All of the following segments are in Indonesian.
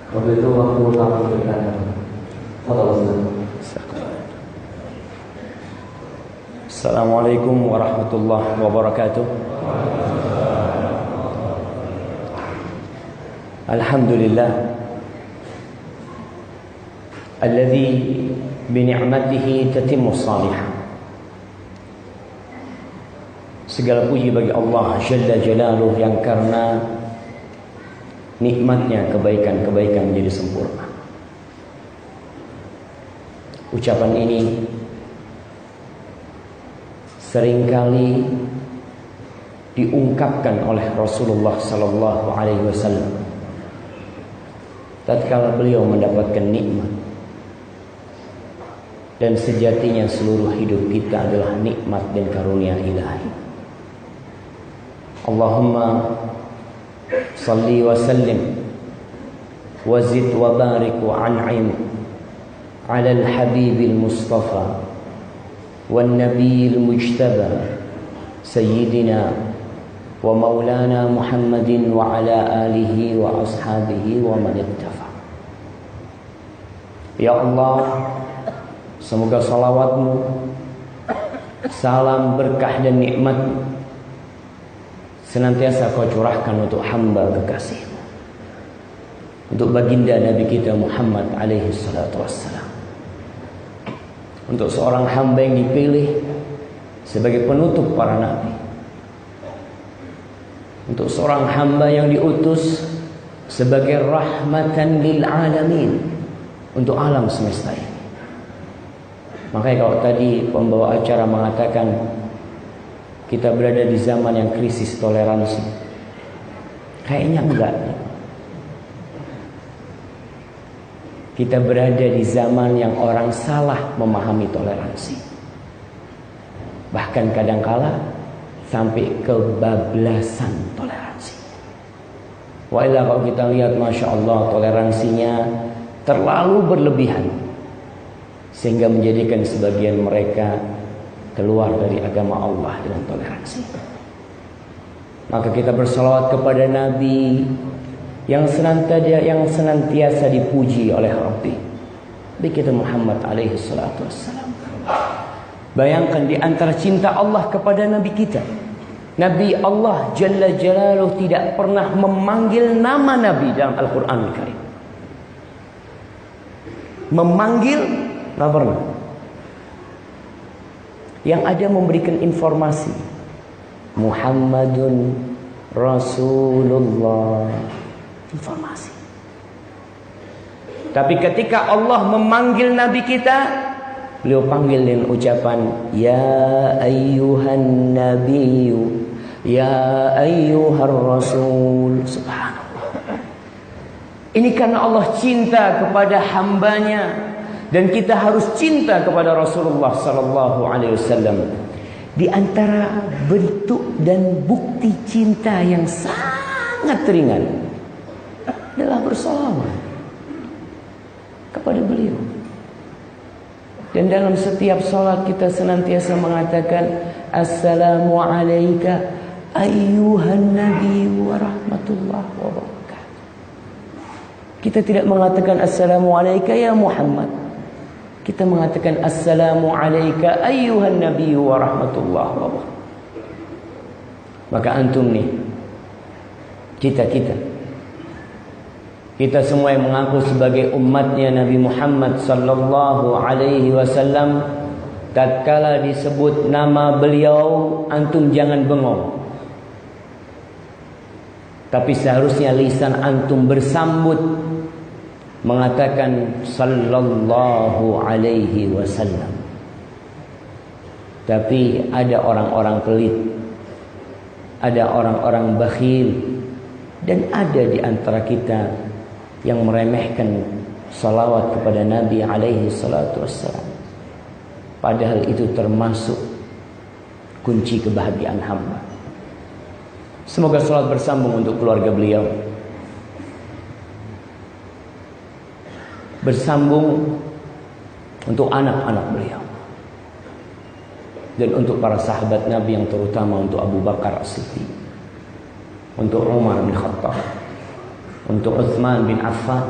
Waktu itu waktu kamu bertanya, Assalamualaikum warahmatullahi wabarakatuh. Alhamdulillah alladzi bi ni'matihi tatimmu shalihah. Segala puji bagi Allah Jalla Jalaluhu yang karena nikmatnya kebaikan-kebaikan menjadi sempurna. Ucapan ini seringkali diungkapkan oleh Rasulullah sallallahu alaihi wasallam tatkala beliau mendapatkan nikmat. Dan sejatinya seluruh hidup kita adalah nikmat dan karunia ilahi. Allahumma salli wa sallim wa zid wa barik wa an'im ala al-habibil mustafa wan nabiyil mujtaba sayyidina wa maulana Muhammadin wa ala alihi wa ashabihi wa man ittafa. Ya Allah, semoga salawatmu, salam berkah dan nikmat senantiasa kau curahkan untuk hamba kekasihmu, untuk baginda Nabi kita Muhammad alaihi salatu wassalam, untuk seorang hamba yang dipilih sebagai penutup para nabi, untuk seorang hamba yang diutus sebagai rahmatan lil alamin, untuk alam semesta ini. Makanya kalau tadi pembawa acara mengatakan kita berada di zaman yang krisis toleransi, kayaknya enggak. Kita berada di zaman yang orang salah memahami toleransi. Bahkan kadangkala sampai kebablasan toleransi. Wailah kalau kita lihat, Masya Allah, toleransinya terlalu berlebihan, sehingga menjadikan sebagian mereka keluar dari agama Allah dengan toleransi. Maka kita bersalawat kepada Nabi yang senantiasa dipuji oleh Rabbi, Nabi kita Muhammad alaihi salatu wassalam. Bayangkan di antara cinta Allah kepada Nabi kita, Nabi Allah Jalla Jalaluhu tidak pernah memanggil nama Nabi dalam Al-Quran Al-Karim. Memanggil nggak pernah. Yang ada memberikan informasi, Muhammadun Rasulullah, informasi. Tapi ketika Allah memanggil Nabi kita, beliau panggil dengan ucapan ya ayyuhan nabiyyu, ya ayyuhar rasul. Subhanallah. Ini karena Allah cinta kepada hambanya, dan kita harus cinta kepada Rasulullah sallallahu alaihi wasallam. Di antara bentuk dan bukti cinta yang sangat ringan adalah bersalawat kepada beliau. Dan dalam setiap salat kita senantiasa mengatakan assalamu alayka ayyuhan nabi wa rahmatullahi wa barakatuh. Kita tidak mengatakan assalamu alayka ya Muhammad. Kita mengatakan assalamu alayka ayyuhan nabiyyu wa rahmatullahi wa barakatuh. Maka antum nih, kita semua yang mengaku sebagai umatnya Nabi Muhammad sallallahu alaihi wasallam, tatkala disebut nama beliau, antum jangan bengong. Tapi seharusnya lisan antum bersambut mengatakan sallallahu alaihi wasallam. Tapi ada orang-orang pelit, ada orang-orang bakhil, dan ada di antara kita yang meremehkan salawat kepada Nabi alaihi salatu wassalam. Padahal itu termasuk kunci kebahagiaan hamba. Semoga salawat bersambung untuk keluarga beliau, bersambung untuk anak-anak beliau, dan untuk para sahabat Nabi, yang terutama untuk Abu Bakar As-Siddiq, untuk Umar bin Khattab, untuk Utsman bin Affan,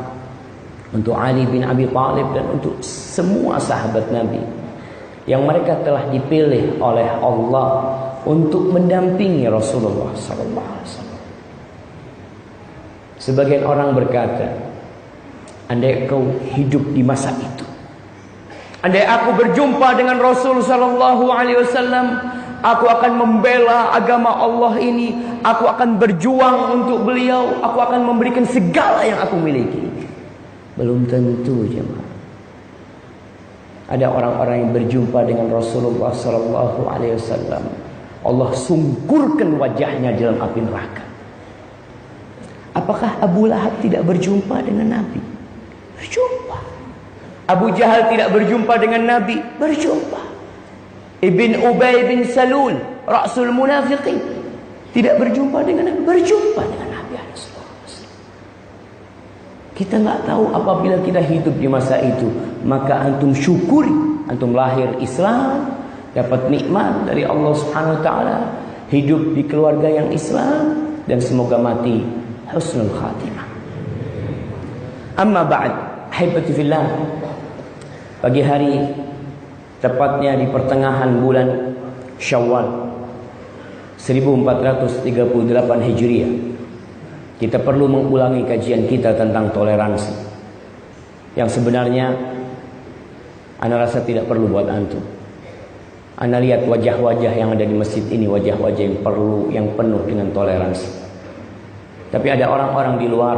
untuk Ali bin Abi Thalib, dan untuk semua sahabat Nabi yang mereka telah dipilih oleh Allah untuk mendampingi Rasulullah SAW. Sebagian orang berkata, andai kau hidup di masa itu, andai aku berjumpa dengan Rasul sallallahu alaihi wasallam, aku akan membela agama Allah ini, aku akan berjuang untuk beliau, aku akan memberikan segala yang aku miliki. Belum tentu, jemaah. Ada orang-orang yang berjumpa dengan Rasulullah sallallahu alaihi wasallam, Allah sungkurkan wajahnya dalam api neraka. Apakah Abu Lahab tidak berjumpa dengan Nabi? Berjumpa. Abu Jahal tidak berjumpa dengan Nabi? Berjumpa. Ibn Ubay bin Salul, Ra'sul Munafiqin, tidak berjumpa dengan Nabi? Berjumpa dengan Nabi. Kita nggak tahu apabila kita hidup di masa itu. Maka antum syukuri, antum lahir Islam, dapat nikmat dari Allah Subhanahu wa taala, hidup di keluarga yang Islam, dan semoga mati husnul khatimah. Amma ba'd, ahibati fillah. Pagi hari, tepatnya di pertengahan bulan Syawal 1438 Hijriah, kita perlu mengulangi kajian kita tentang toleransi, yang sebenarnya ana rasa tidak perlu buat antum. Ana lihat wajah-wajah yang ada di masjid ini, wajah-wajah yang penuh dengan toleransi. Tapi ada orang-orang di luar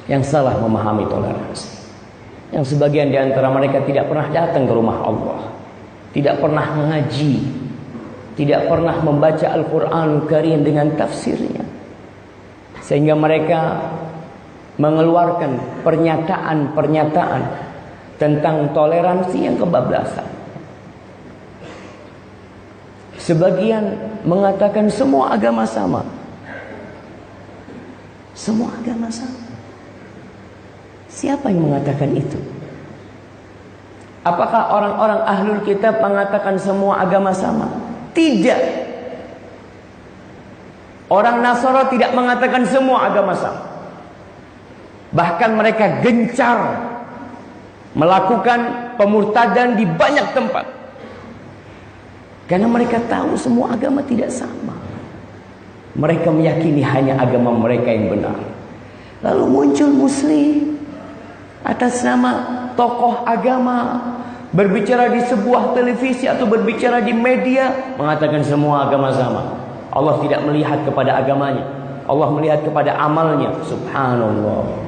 yang salah memahami toleransi, yang sebagian di antara mereka tidak pernah datang ke rumah Allah, tidak pernah mengaji, tidak pernah membaca Al-Quran Karim dengan tafsirnya, sehingga mereka mengeluarkan pernyataan-pernyataan tentang toleransi yang kebablasan. Sebagian mengatakan semua agama sama. Semua agama sama. Siapa yang mengatakan itu? Apakah orang-orang ahlul kitab mengatakan semua agama sama? Tidak. Orang Nasara tidak mengatakan semua agama sama. Bahkan mereka gencar melakukan pemurtadan di banyak tempat, karena mereka tahu semua agama tidak sama. Mereka meyakini hanya agama mereka yang benar. Lalu muncul Muslim atas nama tokoh agama, berbicara di sebuah televisi atau berbicara di media, mengatakan semua agama sama. Allah tidak melihat kepada agamanya, Allah melihat kepada amalnya. Subhanallah.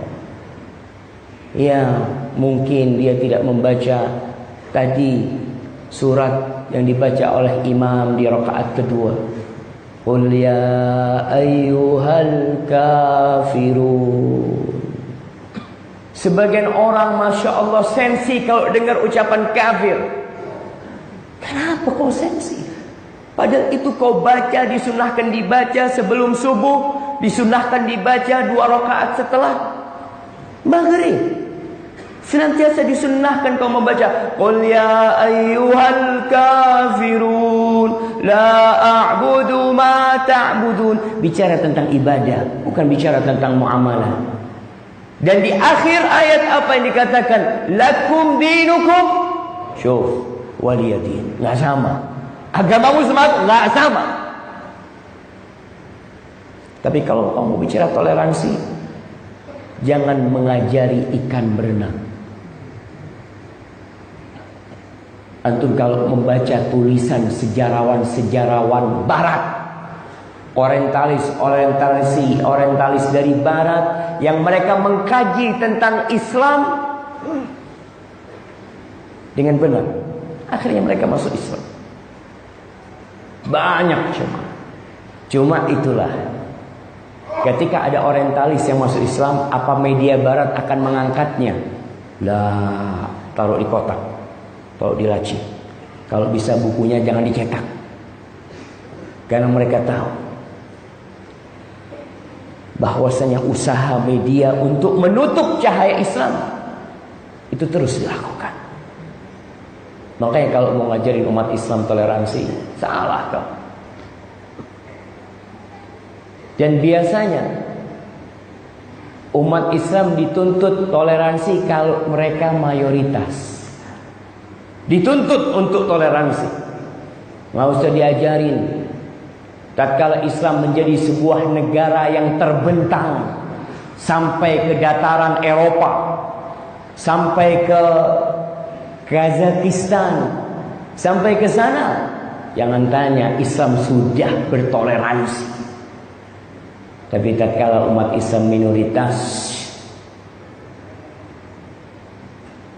Ya, mungkin dia tidak membaca tadi surat yang dibaca oleh imam di rakaat kedua. Qul ya ayyuhal kafirun. Sebagian orang Masya Allah sensi kalau dengar ucapan kafir. Kenapa kau sensi? Padahal itu kau baca, disunahkan dibaca sebelum subuh, disunahkan dibaca 2 rakaat setelah maghrib. Senantiasa disunnahkan kau membaca Qul ya ayyuhal kafirun la a'budu ma ta'budun. Bicara tentang ibadah, bukan bicara tentang muamalah. Dan di akhir ayat apa yang dikatakan? Lakum dinukum syuf waliyadin. Nggak sama. Agamamu sama, nggak sama. Tapi kalau kamu bicara toleransi, jangan mengajari ikan berenang. Antum kalau membaca tulisan sejarawan-sejarawan barat, orientalis dari barat, yang mereka mengkaji tentang Islam dengan benar, akhirnya mereka masuk Islam. Banyak cuma itulah, ketika ada orientalis yang masuk Islam, apa media barat akan mengangkatnya? Lah, taruh di kotak, taruh di laci. Kalau bisa bukunya jangan dicetak, karena mereka tahu bahwasanya usaha media untuk menutup cahaya Islam itu terus dilakukan. Makanya kalau mau ngajarin umat Islam toleransi, salah kau. Dan biasanya Umat Islam dituntut toleransi kalau mereka mayoritas. Dituntut untuk toleransi. Nggak usah diajarin. Tatkala Islam menjadi sebuah negara yang terbentang sampai ke dataran Eropa, sampai ke Kazakhstan, sampai ke sana, jangan tanya Islam sudah bertoleransi. Tapi tatkala umat Islam minoritas,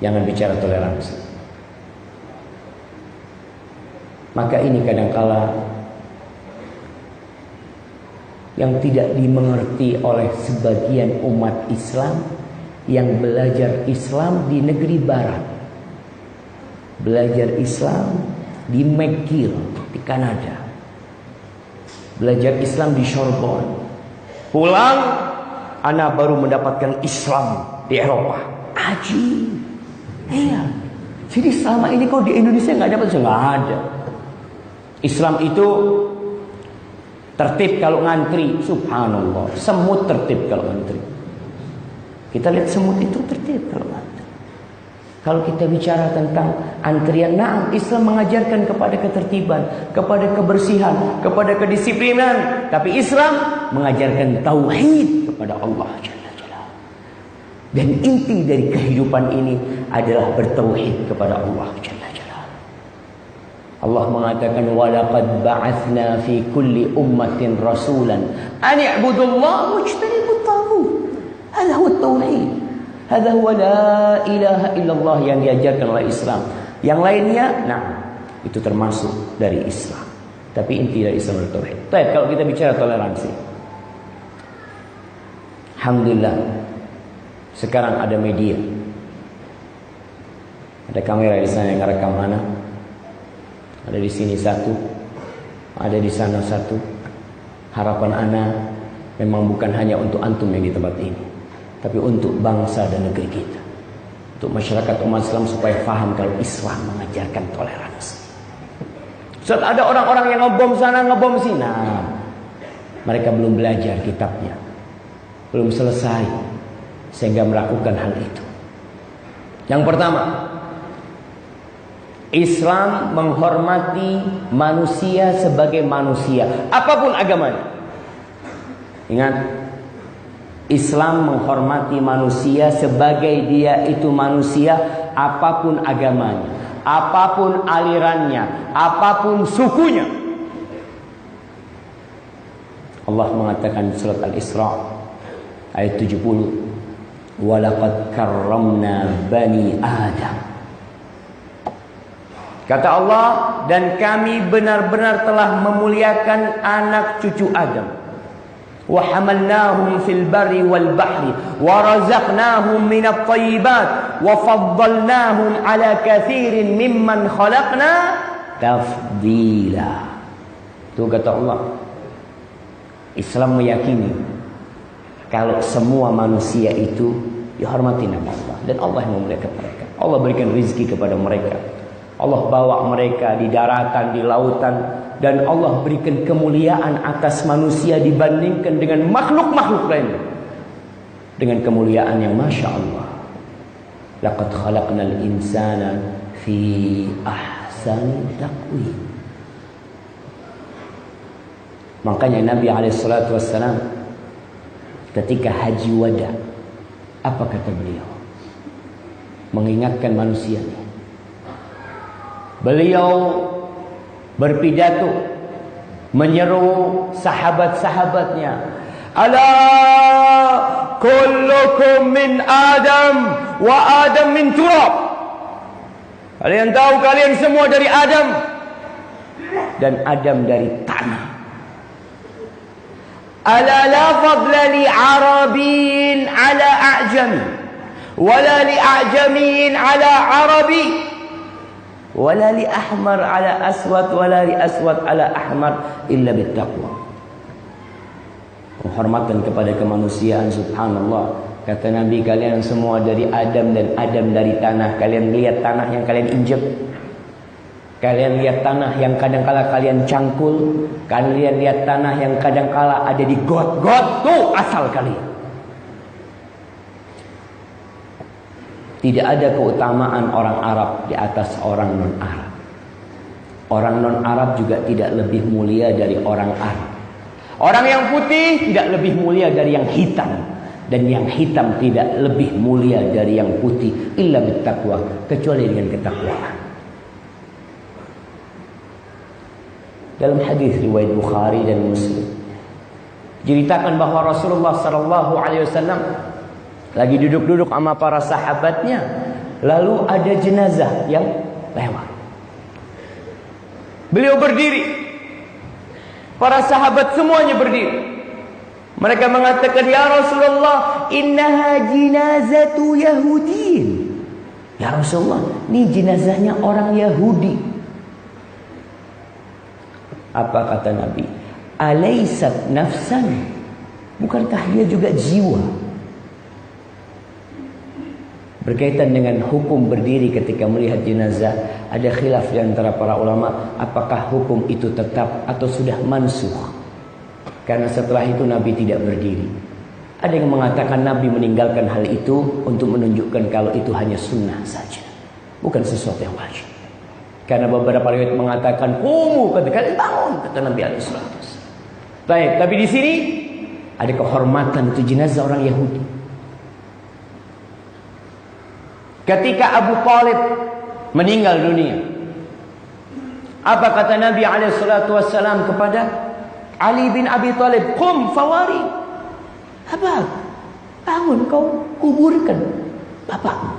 jangan bicara toleransi. Maka ini kadangkala yang tidak dimengerti oleh sebagian umat Islam yang belajar Islam di negeri barat. Belajar Islam di McGill, di Kanada. Belajar Islam di Sorbonne. Pulang, anak baru mendapatkan Islam di Eropa. Aji. Iya. Jadi selama ini kok di Indonesia nggak dapat? Nggak ada. Islam itu tertib kalau ngantri. Subhanallah. Semut tertib kalau ngantri. Kita lihat semut itu tertib kalau ngantri. Kalau kita bicara tentang antrian, nah Islam mengajarkan kepada ketertiban, kepada kebersihan, kepada kedisiplinan. Tapi Islam mengajarkan tauhid kepada Allah Jalla Jalla. Dan inti dari kehidupan ini adalah bertauhid kepada Allah Jalla Jalla. Allah mengatakan walaqad ba'atsna fi kulli ummatin rasulan an i'budullaha wajtanibut taghut. Hadha huwa tauhid. Hadza huwa la ilaha illallah yang diajarkan oleh Islam. Yang lainnya, nah, itu termasuk dari Islam. Tapi inti dari Islam adalah tauhid. Baik, kalau kita bicara toleransi. Alhamdulillah. Sekarang ada media. Ada kamera di sana yang ngerekam mana? Ada di sini satu, ada di sana satu. Harapan ana memang bukan hanya untuk antum yang di tempat ini, tapi untuk bangsa dan negeri kita, untuk masyarakat umat Islam supaya faham kalau Islam mengajarkan toleransi. Saat ada orang-orang yang ngebom sana, ngebom sini, nah, mereka belum belajar kitabnya, belum selesai, sehingga melakukan hal itu. Yang pertama, Islam menghormati manusia sebagai manusia, apapun agamanya. Ingat, Islam menghormati manusia sebagai dia itu manusia, apapun agamanya, apapun alirannya, apapun sukunya. Allah mengatakan surat Al-Isra ayat 70, walaqad karramna bani Adam. Kata Allah, dan kami benar-benar telah memuliakan anak cucu Adam. وَحَمَلْنَاهُمْ فِي الْبَرِّ وَالْبَحْرِ وَرَزَقْنَاهُمْ مِنَ الطَّيِّبَاتِ وَفَضَّلْنَاهُمْ عَلَى كَثِيرٍ مِّمَّنْ خَلَقْنَا تَفْضِيلًا. Itu kata Allah. Islam meyakini kalau semua manusia itu dihormati nama Allah, dan Allah yang memuliakan mereka. Allah berikan rezeki kepada mereka. Allah bawa mereka di daratan, di lautan, dan Allah berikan kemuliaan atas manusia dibandingkan dengan makhluk-makhluk lain, dengan kemuliaan yang Masya Allah. Laqad khalaqnal insana fi ahsani taqwim. Makanya Nabi SAW ketika haji wada, apa kata beliau? Mengingatkan manusia. Beliau berpidato menyeru sahabat-sahabatnya, ala kullukum min Adam wa Adam min turab. Kalian tahu kalian semua dari Adam, dan Adam dari tanah. Ala la fadla li Arabin ala a'jami, wala li a'jamin ala Arabi, wala li ahmar ala aswad, wala li aswad ala ahmar, illa bittaqwa. Penghormatan kepada kemanusiaan, subhanallah. Kata Nabi, kalian semua dari Adam dan Adam dari tanah. Kalian lihat tanah yang kalian injek, kalian lihat tanah yang kadangkala kalian cangkul, kalian lihat tanah yang kadangkala ada di got-got, tuh asal kalian. Tidak ada keutamaan orang Arab di atas orang non-Arab. Orang non-Arab juga tidak lebih mulia dari orang Arab. Orang yang putih tidak lebih mulia dari yang hitam. Dan yang hitam tidak lebih mulia dari yang putih. Illa bittaqwa, kecuali dengan ketakwaan. Dalam hadis riwayat Bukhari dan Muslim, ceritakan bahwa Rasulullah SAW lagi duduk-duduk sama para sahabatnya, lalu ada jenazah yang lewat. Beliau berdiri, para sahabat semuanya berdiri. Mereka mengatakan, ya Rasulullah, innaha jinazatu Yahudiin. Ya Rasulullah, ini jenazahnya orang Yahudi. Apa kata Nabi? Alaysat nafsan, bukankah dia juga jiwa? Berkaitan dengan hukum berdiri ketika melihat jenazah, ada khilaf di antara para ulama, apakah hukum itu tetap atau sudah mansukh. Karena setelah itu Nabi tidak berdiri. Ada yang mengatakan Nabi meninggalkan hal itu untuk menunjukkan kalau itu hanya sunnah saja, bukan sesuatu yang wajib. Karena beberapa riwayat mengatakan, "Qumu," kata bangun, kata Nabi alaihi wasallam. Baik, tapi di sini ada kehormatan itu jenazah orang Yahudi. Ketika Abu Thalib meninggal dunia, apa kata Nabi alaihi salatu wasallam kepada Ali bin Abi Thalib? "Qum fawari." Apa? Bangun, kau kuburkan bapakmu.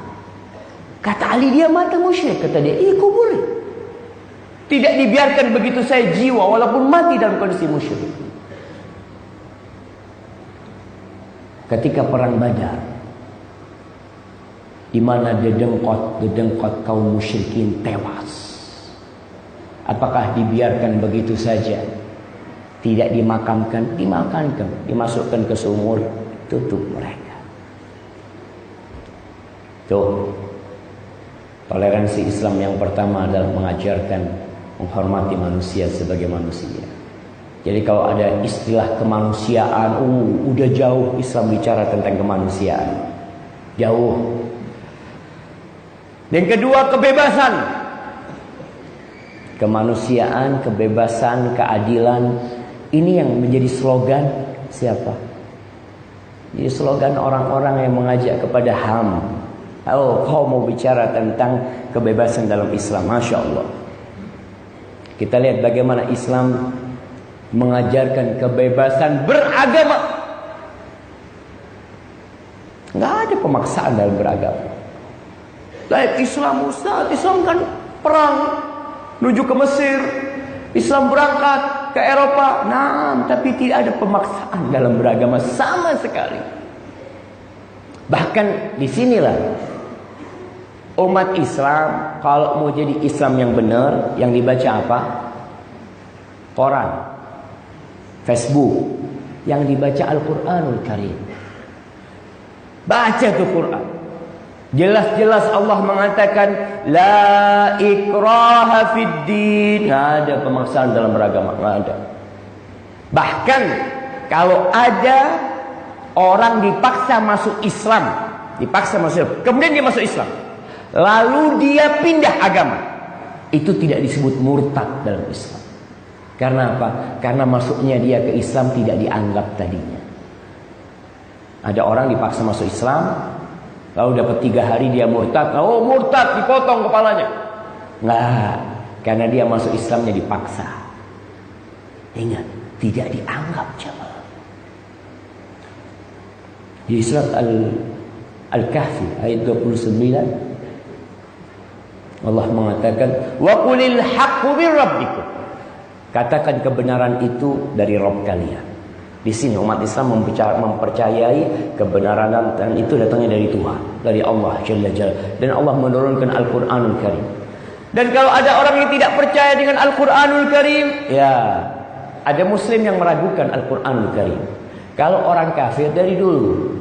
Kata Ali, dia mata musyrik. Kata dia, kuburi. Tidak dibiarkan begitu saja jiwa walaupun mati dalam kondisi musyrik. Ketika perang Badar, di mana dedengkot kaum musyrikin tewas, apakah dibiarkan begitu saja? Tidak dimakamkan, dimasukkan ke sumur, tutup mereka. Tuh, toleransi Islam yang pertama adalah mengajarkan menghormati manusia sebagai manusia. Jadi kalau ada istilah kemanusiaan, udah jauh Islam bicara tentang kemanusiaan. Jauh. Yang kedua, kebebasan. Kemanusiaan, kebebasan, keadilan. Ini yang menjadi slogan siapa? Jadi slogan orang-orang yang mengajak kepada HAM. Oh, kau mau bicara tentang kebebasan dalam Islam, Masya Allah. Kita lihat bagaimana Islam mengajarkan kebebasan beragama. Nggak ada pemaksaan dalam beragama. Baik Islam, Ustaz, Islam kan perang menuju ke Mesir, Islam berangkat ke Eropa. Nah, tapi tidak ada pemaksaan dalam beragama sama sekali. Bahkan disinilah umat Islam kalau mau jadi Islam yang benar, yang dibaca apa? Quran, Facebook, yang dibaca Al-Quranul Karim. Baca tuh Quran. Jelas-jelas Allah mengatakan la ikraha fid din. Nggak ada pemaksaan dalam beragama, nggak ada. Bahkan kalau ada orang dipaksa masuk Islam, kemudian dia masuk Islam, lalu dia pindah agama, itu tidak disebut murtad dalam Islam. Karena apa? Karena masuknya dia ke Islam tidak dianggap tadinya. Ada orang dipaksa masuk Islam, lalu dapat 3 hari dia murtad. Oh, murtad, dipotong kepalanya. Enggak, karena dia masuk Islamnya dipaksa. Ingat, tidak dianggap jemaah. Di surat Al-Kahfi ayat 29, Allah mengatakan, "Wa qulil haqqu mir rabbikum." Katakan kebenaran itu dari Rabb kalian. Di sini umat Islam mempercayai kebenaran dan itu datangnya dari Tuhan, dari Allah Jalla Jalla. Dan Allah menurunkan Al-Quranul Karim. Dan kalau ada orang yang tidak percaya dengan Al-Quranul Karim, ya ada Muslim yang meragukan Al-Quranul Karim. Kalau orang kafir dari dulu,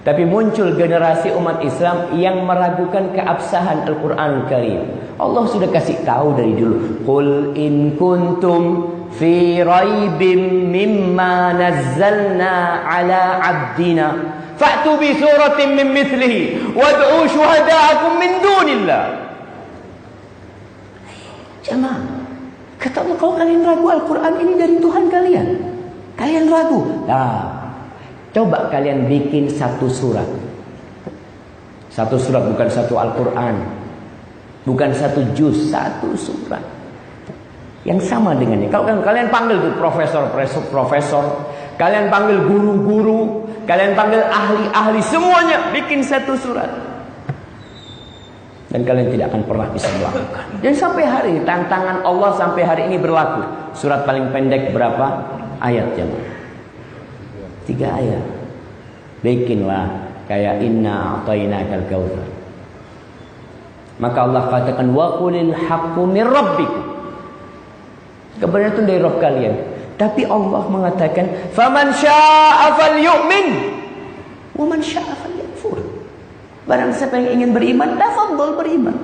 tapi muncul generasi umat Islam yang meragukan keabsahan Al-Quranul Karim. Allah sudah kasih tahu dari dulu. Qul in kuntum fi raibin mimma nazzalna ala 'abdina fa'tu bi suratin min mithlihi wad'u syuhada'akum min dunillah. Jemaah, kata Allah, kalau kalian ragu Al-Quran ini dari Tuhan kalian, kalian ragu, coba kalian bikin satu surat. Satu surat, bukan satu Al-Quran, bukan satu juz, satu surat yang sama dengannya. Kalau kalian panggil tuh profesor, kalian panggil guru-guru, kalian panggil ahli-ahli, semuanya bikin satu surat. Dan kalian tidak akan pernah bisa melakukan. Dan sampai hari ini, tantangan Allah sampai hari ini berlaku. Surat paling pendek berapa ayat, jemaah? 3 ayat. Bikinlah kayak inna a'tainakal kautsar. Maka Allah katakan wa qulil haqqu mir rabbikum. Kebenaran itu dari Rabb kalian. Tapi Allah mengatakan faman syaa'a falyu'min wa man syaa'a falyakfur. Barang siapa yang ingin beriman, tafadhol beriman.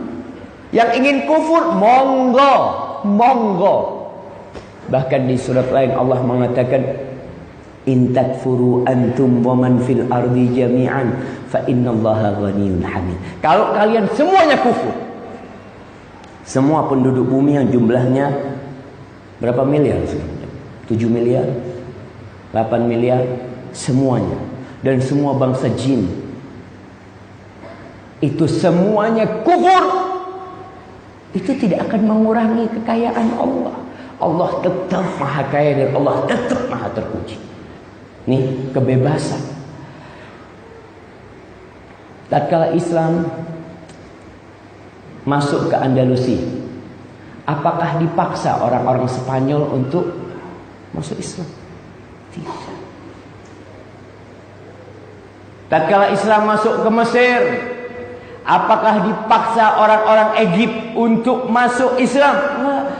Yang ingin kufur, monggo, monggo. Bahkan di surat lain Allah mengatakan in takfuru antum wa man fil ardi jami'an fa innallaha ghaniyyun hamid. Kalau kalian semuanya kufur, semua penduduk bumi yang jumlahnya berapa miliar? 7 miliar, 8 miliar, semuanya. Dan semua bangsa jin, itu semuanya kufur, itu tidak akan mengurangi kekayaan Allah. Allah tetap maha kaya dan Allah tetap maha terpuji. Nih kebebasan. Tatkala Islam masuk ke Andalusia, apakah dipaksa orang-orang Spanyol untuk masuk Islam? Tidak. Tatkala Islam masuk ke Mesir, apakah dipaksa orang-orang Egypt untuk masuk Islam?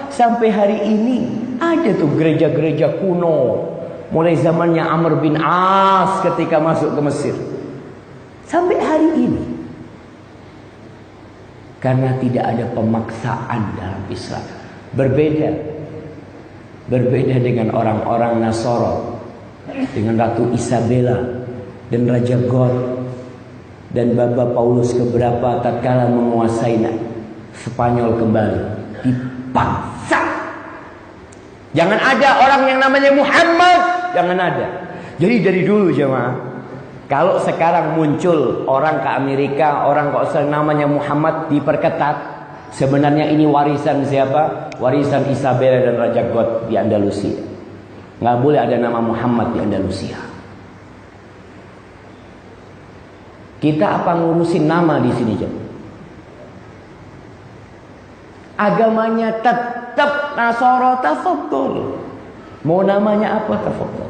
Sampai hari ini ada tuh gereja-gereja kuno, mulai zamannya Amr bin As ketika masuk ke Mesir. Sampai hari ini. Karena tidak ada pemaksaan dalam Islam. Berbeda dengan orang-orang Nasoro, dengan Ratu Isabella dan Raja God dan Bapa Paulus keberapa tatkala menguasai Spanyol kembali, dipaksa. Jangan ada orang yang namanya Muhammad, jangan ada. Jadi dari dulu jemaah, kalau sekarang muncul orang ke Amerika, orang kok namanya Muhammad diperketat, sebenarnya ini warisan siapa? Warisan Isabella dan Raja God di Andalusia. Nggak boleh ada nama Muhammad di Andalusia. Kita apa ngurusin nama di sini, jemaah? Agamanya tetap Nasara, tafadhol. Mau namanya apa, tafadhol.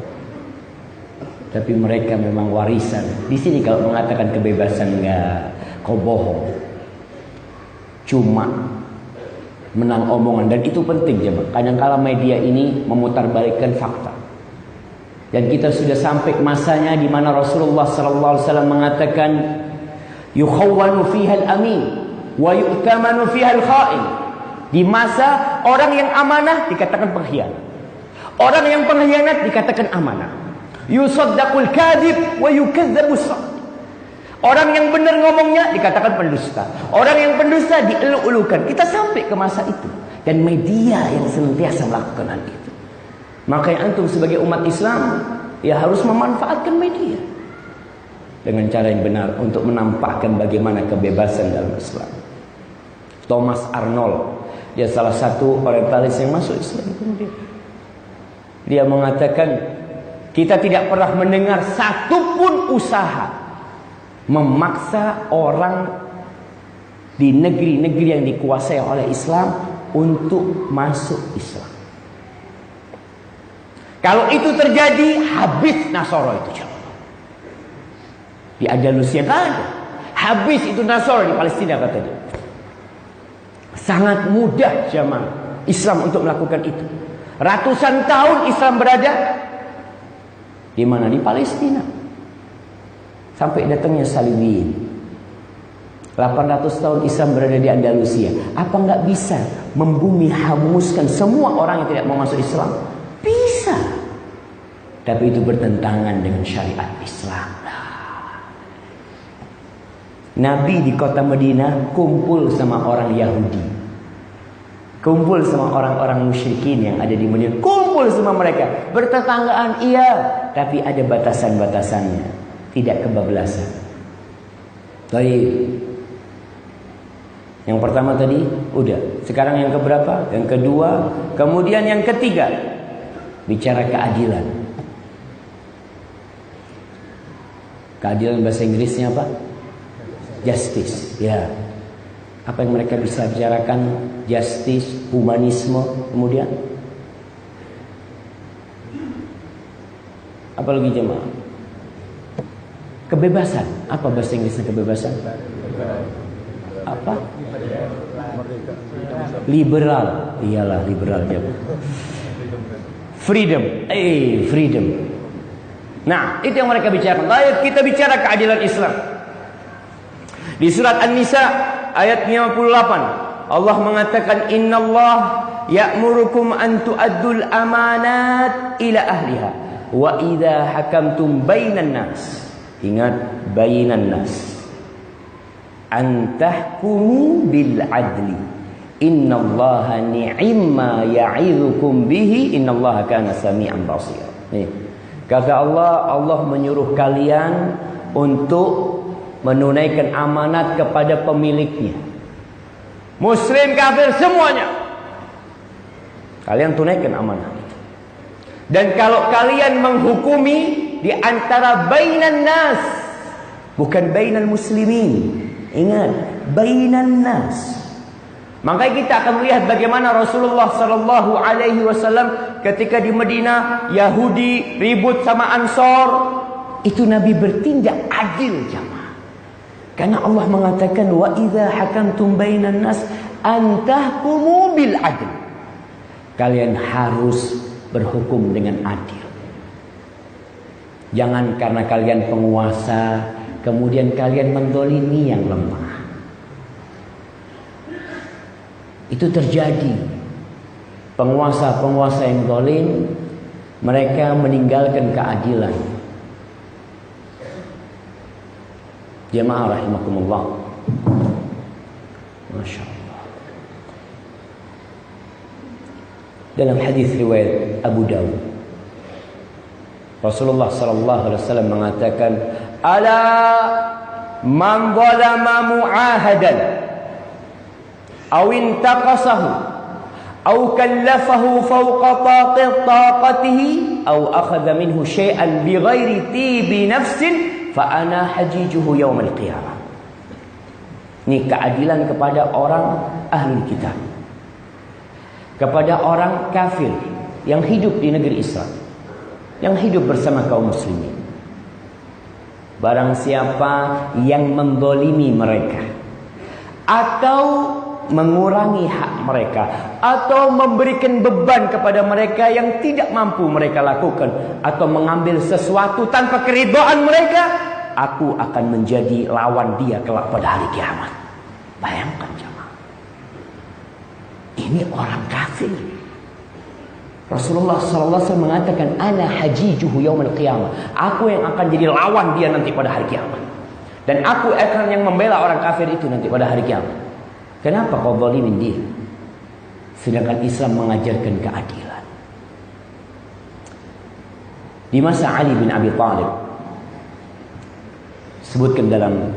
Tapi mereka memang warisan. Di sini kalau mengatakan kebebasan enggak, kau bohong. Cuma menang omongan, dan itu penting jemaah. Kadang-kala media ini memutarbalikkan fakta. Dan kita sudah sampai masanya di mana Rasulullah SAW mengatakan yukhawwanu fiha al-amin wa yu'tamanu fiha al-kha'in. Di masa orang yang amanah dikatakan pengkhianat, orang yang pengkhianat dikatakan amanah. Yusaddaqul kadhib wa yukadzdzabus shadiq. Orang yang benar ngomongnya dikatakan pendusta, orang yang pendusta dieluk-elukan. Kita sampai ke masa itu, dan media yang senantiasa melakukan hal itu. Makanya antum sebagai umat Islam ya harus memanfaatkan media dengan cara yang benar untuk menampakkan bagaimana kebebasan dalam Islam. Thomas Arnold, dia salah satu orientalis yang masuk Islam. Dia mengatakan kita tidak pernah mendengar satupun usaha memaksa orang di negeri-negeri yang dikuasai oleh Islam untuk masuk Islam. Kalau itu terjadi, habis Nasara itu. Di Andalusia kan ada. Habis itu Nasara di Palestina, kata dia. Sangat mudah jemaah Islam untuk melakukan itu. Ratusan tahun Islam berada di mana? Di Palestina. Sampai datangnya Salibiyin. 800 tahun Islam berada di Andalusia. Apa nggak bisa membumi hanguskan semua orang yang tidak mau masuk Islam? Bisa. Tapi itu bertentangan dengan syariat Islam. Nabi di kota Madinah kumpul sama orang Yahudi, kumpul sama orang-orang musyrikin yang ada di Madinah, kumpul sama mereka, bertetanggaan iya, tapi ada batasan-batasannya, tidak kebablasan. Baik. Yang pertama tadi udah, sekarang yang keberapa? Yang kedua, kemudian yang ketiga, bicara keadilan. Keadilan bahasa Inggrisnya apa? Justice, ya. Apa yang mereka bisa bicarakan? Justice, humanisme, kemudian apa lagi jemaah? Kebebasan. Apa bahasa Inggrisnya kebebasan? Apa? Liberal. Iyalah liberal jemaah. Freedom. Freedom. Nah, itu yang mereka bicarakan. Ayo kita bicara keadilan Islam. Di surat An-Nisa ayat 58 Allah mengatakan innallah ya'murukum an tu'addul amanat ila ahliha wa idza hakamtum bainan nas. Ingat, bainan nas. An tahkumu bil adli. Innallaha ni'imma ya'idzukum bihi innallaha kana sami'an basira. Kata Allah, Allah menyuruh kalian untuk menunaikan amanat kepada pemiliknya. Muslim, kafir, semuanya. Kalian tunaikan amanat. Dan kalau kalian menghukumi di antara bainan nas, bukan bainal muslimin. Ingat, bainan nas. Makanya kita akan melihat bagaimana Rasulullah sallallahu alaihi wasallam ketika di Madinah Yahudi ribut sama Ansor, itu Nabi bertindak adil jamaah. Karena Allah mengatakan wa idza hakamtum bainan nas an tahkumu bil adl. Kalian harus berhukum dengan adil. Jangan karena kalian penguasa kemudian kalian mendolimi yang lemah. Itu terjadi. Penguasa-penguasa yang zalim, mereka meninggalkan keadilan. Jemaah rahimakumullah. Masya Allah. Dalam hadis riwayat Abu Dawud, Rasulullah sallallahu alaihi wasallam mengatakan, "Ala man zalama mu'ahadan aw intaqasahu aw kallafahu fawqa taqatihi aw akhadha minhu syai'an bighairi tibi nafsin fa ana hajijuhu yaumil qiyamah." Ini keadilan kepada orang ahli kitab, kepada orang kafir yang hidup di negeri Islam, yang hidup bersama kaum muslimin. Barang siapa yang mendolimi mereka, atau mengurangi hak mereka, atau memberikan beban kepada mereka yang tidak mampu mereka lakukan, atau mengambil sesuatu tanpa keridhaan mereka, aku akan menjadi lawan dia kelak pada hari kiamat. Bayangkan jemaah, ini orang kafir. Rasulullah SAW mengatakan, ana hajijuhu yaumil qiyamah. Aku yang akan jadi lawan dia nanti pada hari kiamat. Dan aku akan yang membela orang kafir itu nanti pada hari kiamat. Kenapa kau zalimin dia? Sedangkan Islam mengajarkan keadilan. Di masa Ali bin Abi Thalib, sebutkan dalam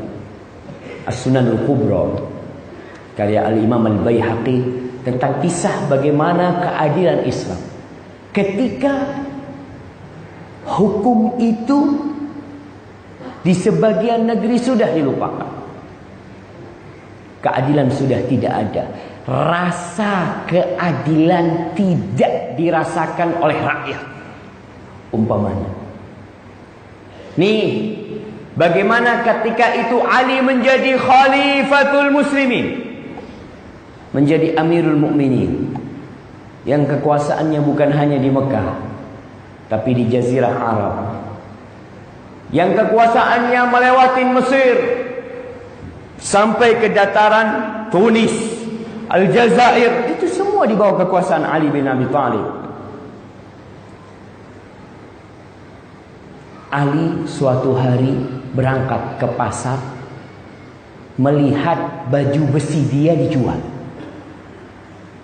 As-Sunanul Kubra karya Al-Imam Al-Baihaqi tentang kisah bagaimana keadilan Islam ketika hukum itu di sebagian negeri sudah dilupakan. Keadilan sudah tidak ada. Rasa keadilan tidak dirasakan oleh rakyat. Umpamanya, nih, bagaimana ketika itu Ali menjadi khalifatul muslimin, menjadi amirul mukminin, yang kekuasaannya bukan hanya di Mekah, tapi di Jazirah Arab, yang kekuasaannya melewati Mesir sampai ke dataran Tunis, Aljazair, itu semua di bawah kekuasaan Ali bin Abi Thalib. Ali suatu hari berangkat ke pasar, melihat baju besi dia dijual.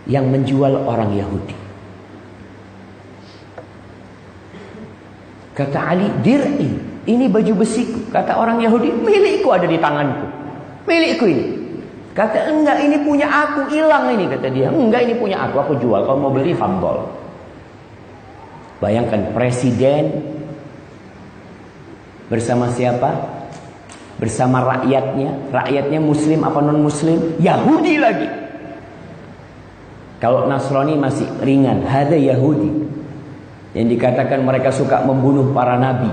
Yang menjual orang Yahudi. Kata Ali, dir'i, ini baju besiku. Kata orang Yahudi, milikku ada di tanganku. Milikku ini. Kata, enggak, ini punya aku, hilang ini. Kata dia, enggak, ini punya aku jual. Kalau mau beli, fadhol. Bayangkan, presiden bersama siapa? Bersama rakyatnya. Rakyatnya muslim apa non muslim? Yahudi lagi. Kalau Nasrani masih ringan, hada Yahudi. Yang dikatakan mereka suka membunuh para nabi.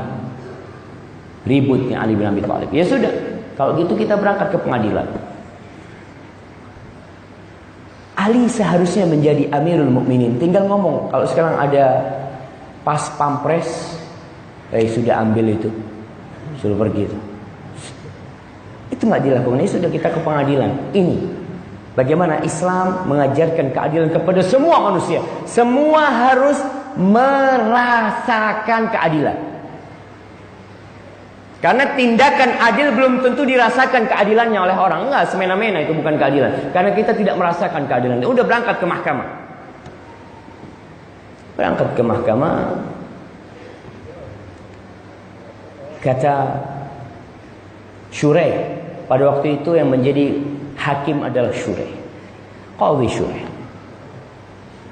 Ributnya Ali bin Abi Thalib. Ya sudah, kalau gitu kita berangkat ke pengadilan. Ali seharusnya menjadi Amirul Mukminin. Tinggal ngomong, kalau sekarang ada pas pampres, sudah ambil itu, suruh pergi itu. Itu nggak dilakukan. Ini sudah kita ke pengadilan. Ini bagaimana Islam mengajarkan keadilan kepada semua manusia. Semua harus merasakan keadilan. Karena tindakan adil belum tentu dirasakan keadilannya oleh orang. Enggak, semena-mena itu bukan keadilan. Karena kita tidak merasakan keadilan. Udah berangkat ke mahkamah. Berangkat ke mahkamah. Kata Syuraih, pada waktu itu yang menjadi hakim adalah Syuraih, Qadhi Syuraih.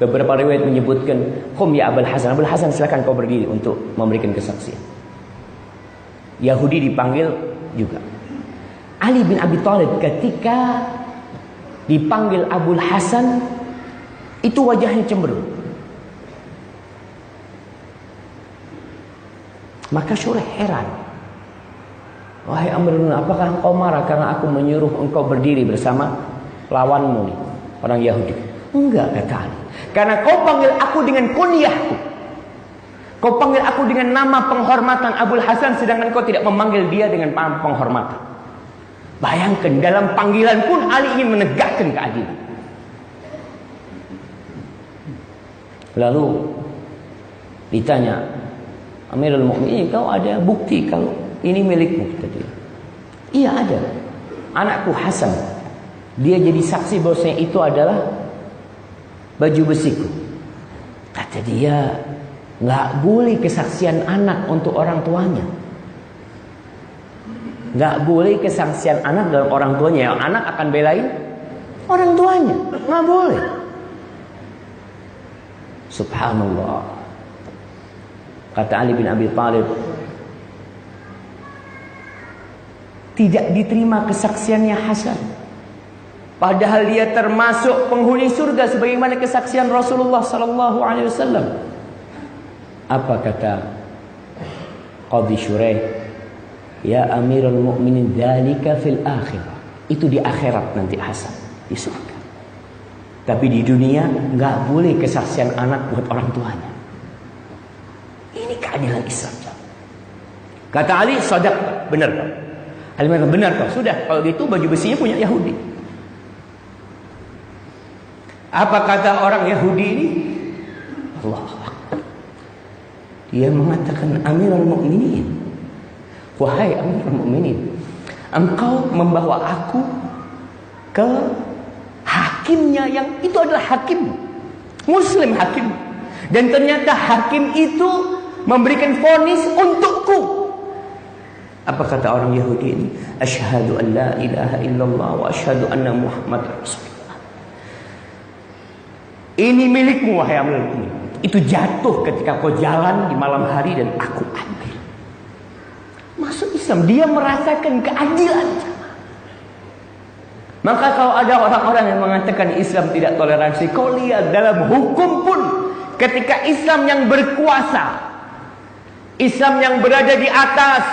Beberapa riwayat menyebutkan, "Qum ya Abul Hasan, Abul Hasan silakan kau berdiri untuk memberikan kesaksian." Yahudi dipanggil juga. Ali bin Abi Thalib ketika dipanggil Abul Hasan, itu wajahnya cemberut. Maka Syuraih heran. Wahai Amirul Mukminin, apakah engkau marah karena aku menyuruh engkau berdiri bersama lawanmu nih, orang Yahudi? Enggak, kata Ali. Karena kau panggil aku dengan kunyahku. Kau panggil aku dengan nama penghormatan Abul Hasan, sedangkan kau tidak memanggil dia dengan penghormatan. Bayangkan, dalam panggilan pun Ali ingin menegakkan keadilan. Lalu ditanya, Amirul Mukminin, kau ada bukti kalau ini milikmu? Kata dia. Iya ada. Anakku Hasan, dia jadi saksi bahwasanya itu adalah baju besiku. Kata dia, nggak boleh kesaksian anak untuk orang tuanya. Nggak boleh kesaksian anak dalam orang tuanya. Yang anak akan belain orang tuanya. Nggak boleh. Subhanallah. Kata Ali bin Abi Thalib, tidak diterima kesaksiannya Hasan. Padahal dia termasuk penghuni surga sebagaimana kesaksian Rasulullah sallallahu alaihi wasallam. Apa kata Qadhi Syuraih? Ya Amirul Mukminin, dzalika fil akhirah. Itu di akhirat nanti Hasan di surga. Tapi di dunia enggak boleh kesaksian anak buat orang tuanya. Ini keadilan Islam. Kata Ali, sadaq, benar kau. Ali mengatakan, benar kau. Sudah, kalau gitu baju besinya punya Yahudi. Apa kata orang Yahudi ini? Allah Akbar. Dia mengatakan, Amirul Mukminin, wahai Amirul Mukminin, engkau membawa aku ke hakimnya yang itu adalah hakim Muslim, hakim. Dan ternyata hakim itu memberikan vonis untukku. Apa kata orang Yahudi ini? Asyhadu an la ilaha illallah wa asyhadu anna Muhammad Rasulullah. Ini milikmu wahai Amirul Mukminin. Itu jatuh ketika kau jalan di malam hari dan aku ambil. Masuk Islam, dia merasakan keadilan. Maka kalau ada orang-orang yang mengatakan Islam tidak toleransi, kau lihat dalam hukum pun ketika Islam yang berkuasa, Islam yang berada di atas,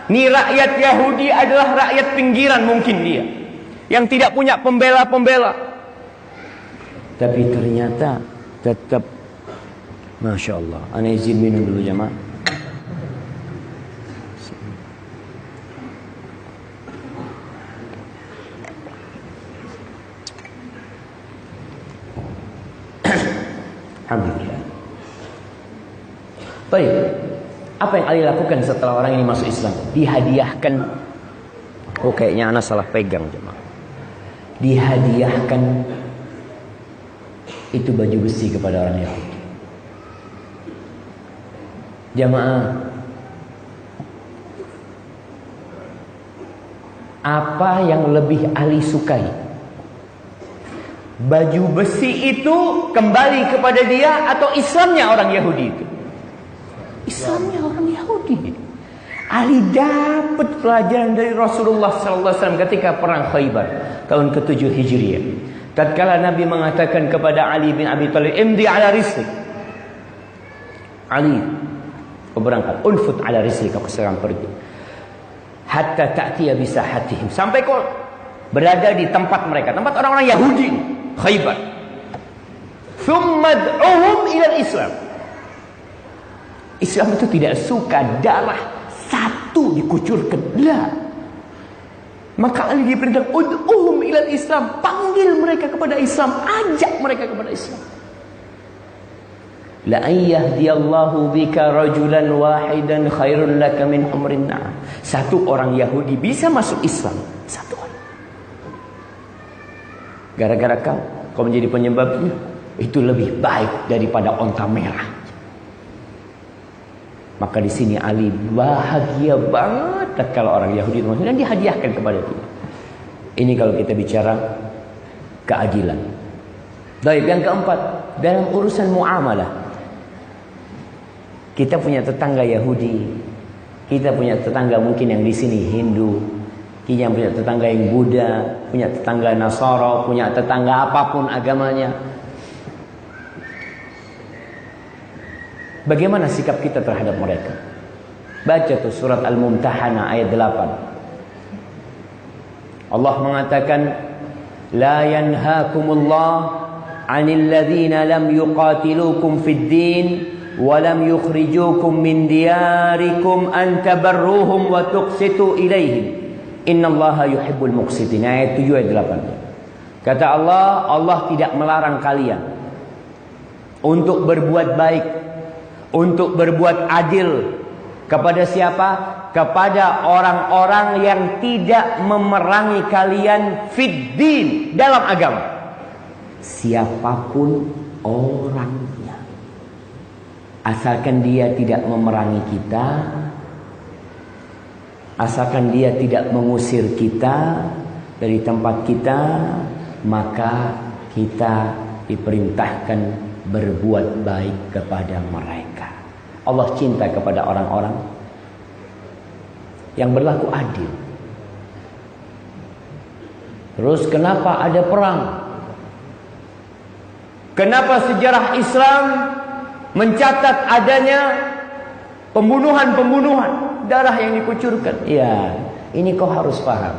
nih rakyat Yahudi adalah rakyat pinggiran mungkin dia, yang tidak punya pembela-pembela. Tapi ternyata tetap, Masya Allah. Ana izin minum dulu jemaah. Alhamdulillah. Baik. Apa yang Ali lakukan setelah orang ini masuk Islam? Dihadiahkan. Oh, kayaknya anak salah pegang jemaah. Dihadiahkan itu baju besi kepada orang Yahudi. Jamaah, apa yang lebih Ali sukai? Baju besi itu kembali kepada dia atau Islamnya orang Yahudi itu? Islamnya orang Yahudi. Ali dapat pelajaran dari Rasulullah SAW ketika perang Khaybar tahun ke-7 Hijriah. Tatkala Nabi mengatakan kepada Ali bin Abi Thalib, "Imdi ala rislik." Ali, kau berangkat, unfut ala rislik, kau sekarang pergi. Hatta ta'tiya bisahatihim, sampai kau berada di tempat mereka, tempat orang-orang Yahudi, Khaybar. Thumma ad'uhum ila Islam. Islam itu tidak suka darah satu dikucurkan. La. Maka Ali diperintah, ud'uhum ilal Islam, panggil mereka kepada Islam, ajak mereka kepada Islam. La ayyahdiyallahu bika rajulan wahidan khairun laka min humrin na'am. Satu orang Yahudi bisa masuk Islam, satu orang. Gara-gara kau menjadi penyebabnya, itu lebih baik daripada onta merah. Maka di sini Ali bahagia banget kalau orang Yahudi itu dan dihadiahkan kepada dia. Ini kalau kita bicara keadilan. Baik, yang keempat, dalam urusan muamalah. Kita punya tetangga Yahudi, kita punya tetangga mungkin yang di sini Hindu, kita punya tetangga yang Buddha, punya tetangga Nasara, punya tetangga apapun agamanya. Bagaimana sikap kita terhadap mereka? Baca tuh surat Al-Mumtahanah ayat 8. Allah mengatakan, La yanhaakumullah 'anil ladzina lam yuqatilukum fid din wa lam yukhrijukum min diyarikum an tabarruhum wa tuqsitu ilaihim. Innallaha yuhibbul muqsitin. Ayat 7 ayat 8. Kata Allah, Allah tidak melarang kalian untuk berbuat baik, untuk berbuat adil kepada siapa? Kepada orang-orang yang tidak memerangi kalian fid din, dalam agama. Siapapun orangnya, asalkan dia tidak memerangi kita, asalkan dia tidak mengusir kita dari tempat kita, maka kita diperintahkan berbuat baik kepada mereka. Allah cinta kepada orang-orang yang berlaku adil. Terus kenapa ada perang? Kenapa sejarah Islam mencatat adanya pembunuhan-pembunuhan, darah yang dikucurkan? Ya, ini kau harus paham.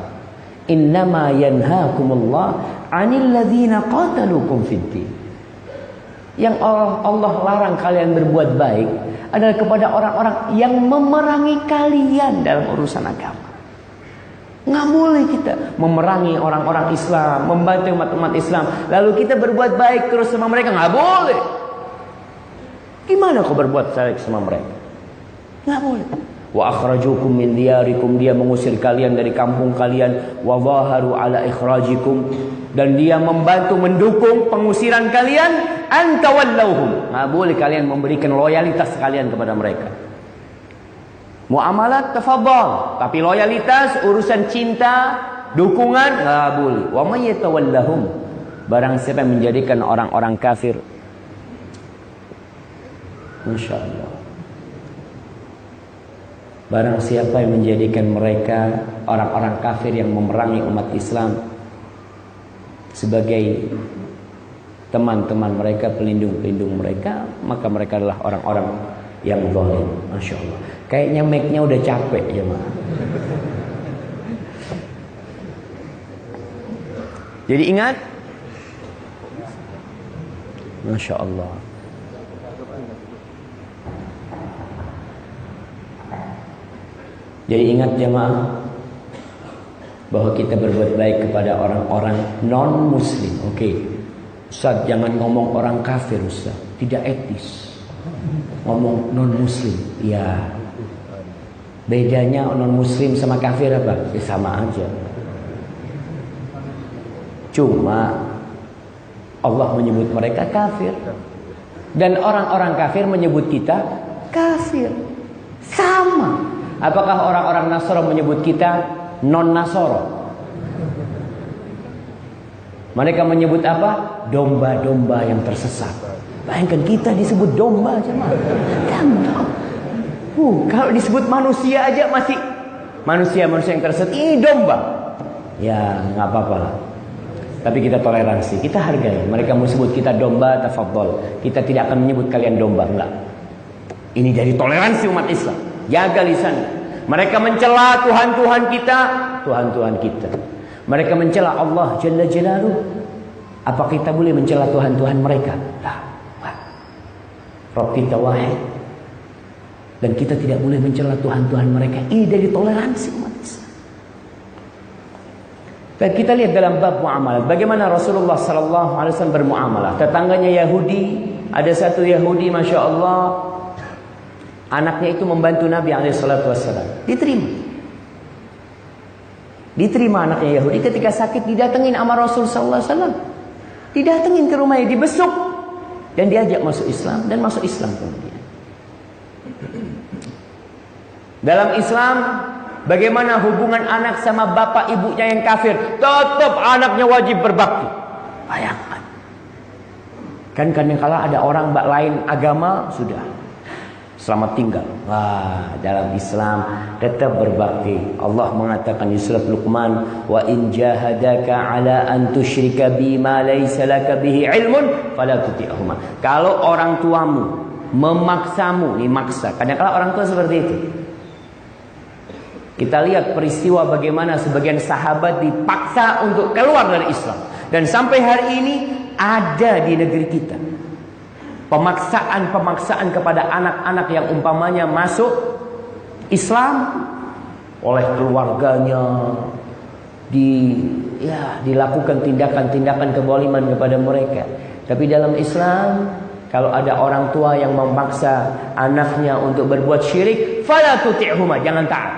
Innama yanhaakumullah 'anil ladzina qatalukum fid din. Yang Allah larang kalian berbuat baik adalah kepada orang-orang yang memerangi kalian dalam urusan agama. Nggak boleh kita memerangi orang-orang Islam, membantu umat-umat Islam, lalu kita berbuat baik terus sama mereka. Nggak boleh. Gimana kau berbuat baik sama mereka? Nggak boleh. Wa akhrajukum min diyarikum, dia mengusir kalian dari kampung kalian. Wa zaharu ala ikhrajikum, dan dia membantu mendukung pengusiran kalian. Antawallauhum, nggak boleh kalian memberikan loyalitas kalian kepada mereka. Muamalat tafadhal, tapi loyalitas, urusan cinta, dukungan nggak boleh. Wa may yatawallahum, barang siapa yang menjadikan orang-orang kafir, Masya Allah, barang siapa yang menjadikan mereka orang-orang kafir yang memerangi umat Islam sebagai teman-teman mereka, pelindung-pelindung mereka, maka mereka adalah orang-orang yang zalim. Masya Allah. Kayaknya mic-nya udah capek ya, Mak. Jadi ingat, Masya Allah. Jadi ingat jemaah, bahwa kita berbuat baik kepada orang-orang non-muslim. Oke. Ustaz, jangan ngomong orang kafir, Ustaz. tidak etis. Ngomong non muslim. Ya. Bedanya non muslim sama kafir apa? Ya sama aja. Cuma Allah menyebut mereka kafir. Dan orang-orang kafir menyebut kita kafir. Sama. Apakah orang-orang Nasara menyebut kita non-Nasara? Mereka menyebut apa? Domba-domba yang tersesat. Bayangkan kita disebut domba aja mah. Kalau disebut manusia aja masih manusia yang tersesat. Ini domba. Ya nggak apa-apa lah. Tapi kita toleransi, kita hargai. Mereka menyebut kita domba, tafadhol. Kita tidak akan menyebut kalian domba, enggak. Ini dari toleransi umat Islam. Jaga lisan. Mereka mencela Tuhan-Tuhan kita, Tuhan-Tuhan kita. Mereka mencela Allah Jalla Jalaluhu. Apa kita boleh mencela Tuhan-Tuhan mereka? Lah. Rabb kita wahid. Dan kita tidak boleh mencela Tuhan-Tuhan mereka. Ini dari toleransi umat Islam. Dan kita lihat dalam bab muamalah bagaimana Rasulullah sallallahu alaihi wasallam bermuamalah. Tetangganya Yahudi, ada satu Yahudi Masya Allah, anaknya itu membantu Nabi alaihi salatu wasallam. Diterima anaknya Yahudi. Ketika sakit didatengin sama Rasul sallallahu alaihi wasallam. Didatengin ke rumahnya, dibesuk dan diajak masuk Islam dan masuk Islam kemudian. Dalam Islam, bagaimana hubungan anak sama bapak ibunya yang kafir? Tetap anaknya wajib berbakti. Bayangkan. Kan kadang-kala ada orang lain agama, sudah selamat tinggal. Wah, dalam Islam tetap berbakti. Allah mengatakan di surat Luqman, "Wa in jahadaka 'ala an tusyrika bima laysa laka bihi 'ilmun fala tuti'huma." Kalau orang tuamu memaksamu, ini maksa. Kadang-kala orang tua seperti itu. Kita lihat peristiwa bagaimana sebagian sahabat dipaksa untuk keluar dari Islam. Dan sampai hari ini ada di negeri kita. Pemaksaan kepada anak-anak yang umpamanya masuk Islam oleh keluarganya, dilakukan tindakan-tindakan kezaliman kepada mereka. Tapi dalam Islam, kalau ada orang tua yang memaksa anaknya untuk berbuat syirik, fala tuti'huma, jangan taat.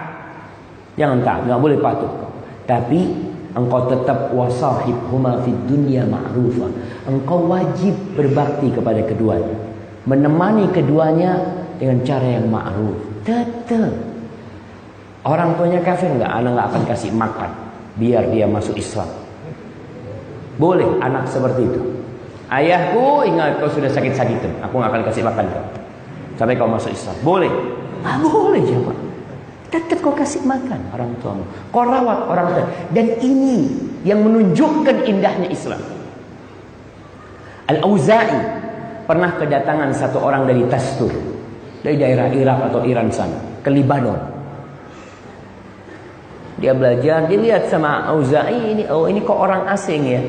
Jangan taat, enggak boleh patuh. Tapi engkau tetap wasahibhuma fid dunya ma'rufa. Engkau wajib berbakti kepada keduanya, menemani keduanya dengan cara yang ma'ruf. Tetap. Orang tuanya kafir enggak, anak enggak akan kasih makan biar dia masuk Islam. Boleh anak seperti itu. Ayahku, ingat kau sudah sakit-sakitan, aku enggak akan kasih makan kau sampai kau masuk Islam. Boleh? Boleh jemaah. Tetap kau kasih makan orang tuamu, kau rawat orang tua. Dan ini yang menunjukkan indahnya Islam. Al-Auza'i pernah kedatangan satu orang dari Tastur, dari daerah Irak atau Iran sana, ke Libanon. Dia belajar, dia lihat sama Auza'i ini kok orang asing ya,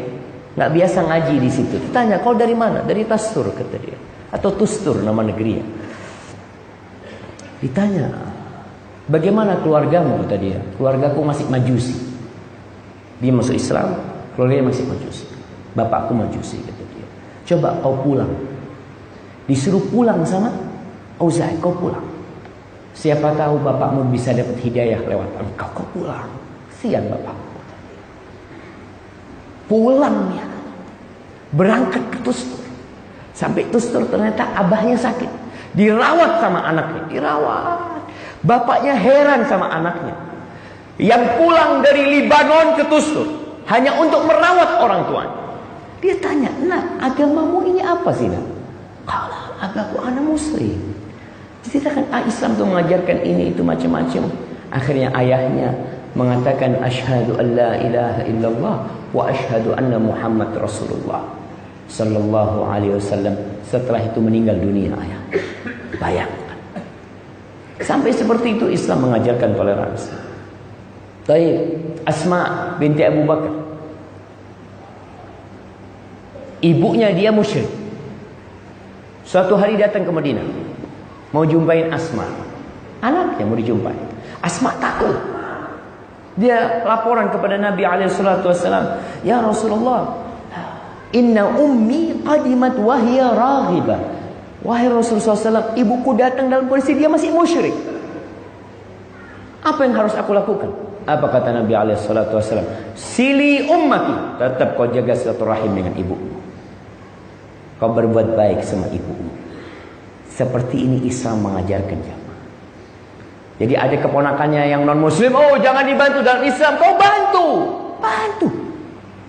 nggak biasa ngaji di situ. Tanya, kau dari mana? Dari Tastur, kata dia, atau Tustur nama negerinya. Ditanya, bagaimana keluargamu? Kata dia, keluargaku masih Majusi. Dia masuk Islam, keluarganya masih Majusi. Bapakku Majusi, kata dia. Coba kau pulang. Disuruh pulang sama Auza'i, kau pulang. Siapa tahu bapakmu bisa dapat hidayah lewat engkau. Kau pulang. Kasihan bapakku. Pulang ya. Berangkat ke Tustur. Sampai Tustur ternyata abahnya sakit. Dirawat sama anaknya, dirawat. Bapaknya heran sama anaknya yang pulang dari Libanon ke Tustur hanya untuk merawat orang tuanya. Dia tanya, "Nak, agamamu ini apa sih, Nak?" "Kalau agamaku anak muslim." Diceritakan, Islam itu mengajarkan ini itu macam-macam. Akhirnya ayahnya mengatakan, "Asyhadu an la ilaha illallah wa asyhadu anna Muhammad Rasulullah sallallahu alaihi wasallam." Setelah itu meninggal dunia ayah. Bayangkan. Sampai seperti itu Islam mengajarkan toleransi. Baik, Asma binti Abu Bakar. Ibunya dia musyrik. Suatu hari datang ke Madinah, mau jumpain Asma. Anaknya mau dijumpai. Asma takut. Dia laporan kepada Nabi SAW. "Ya Rasulullah, inna ummi qadimat wa hiya raghibah Wahai Rasulullah SAW, ibuku datang dalam kondisi dia masih musyrik. Apa yang harus aku lakukan? Apa kata Nabi SAW? Sili ummati. Tetap kau jaga silaturahim dengan ibumu. Kau berbuat baik sama ibumu. Seperti ini Islam mengajarkan jamaah. Jadi ada keponakannya yang non muslim, oh jangan dibantu dalam Islam, kau bantu. Bantu.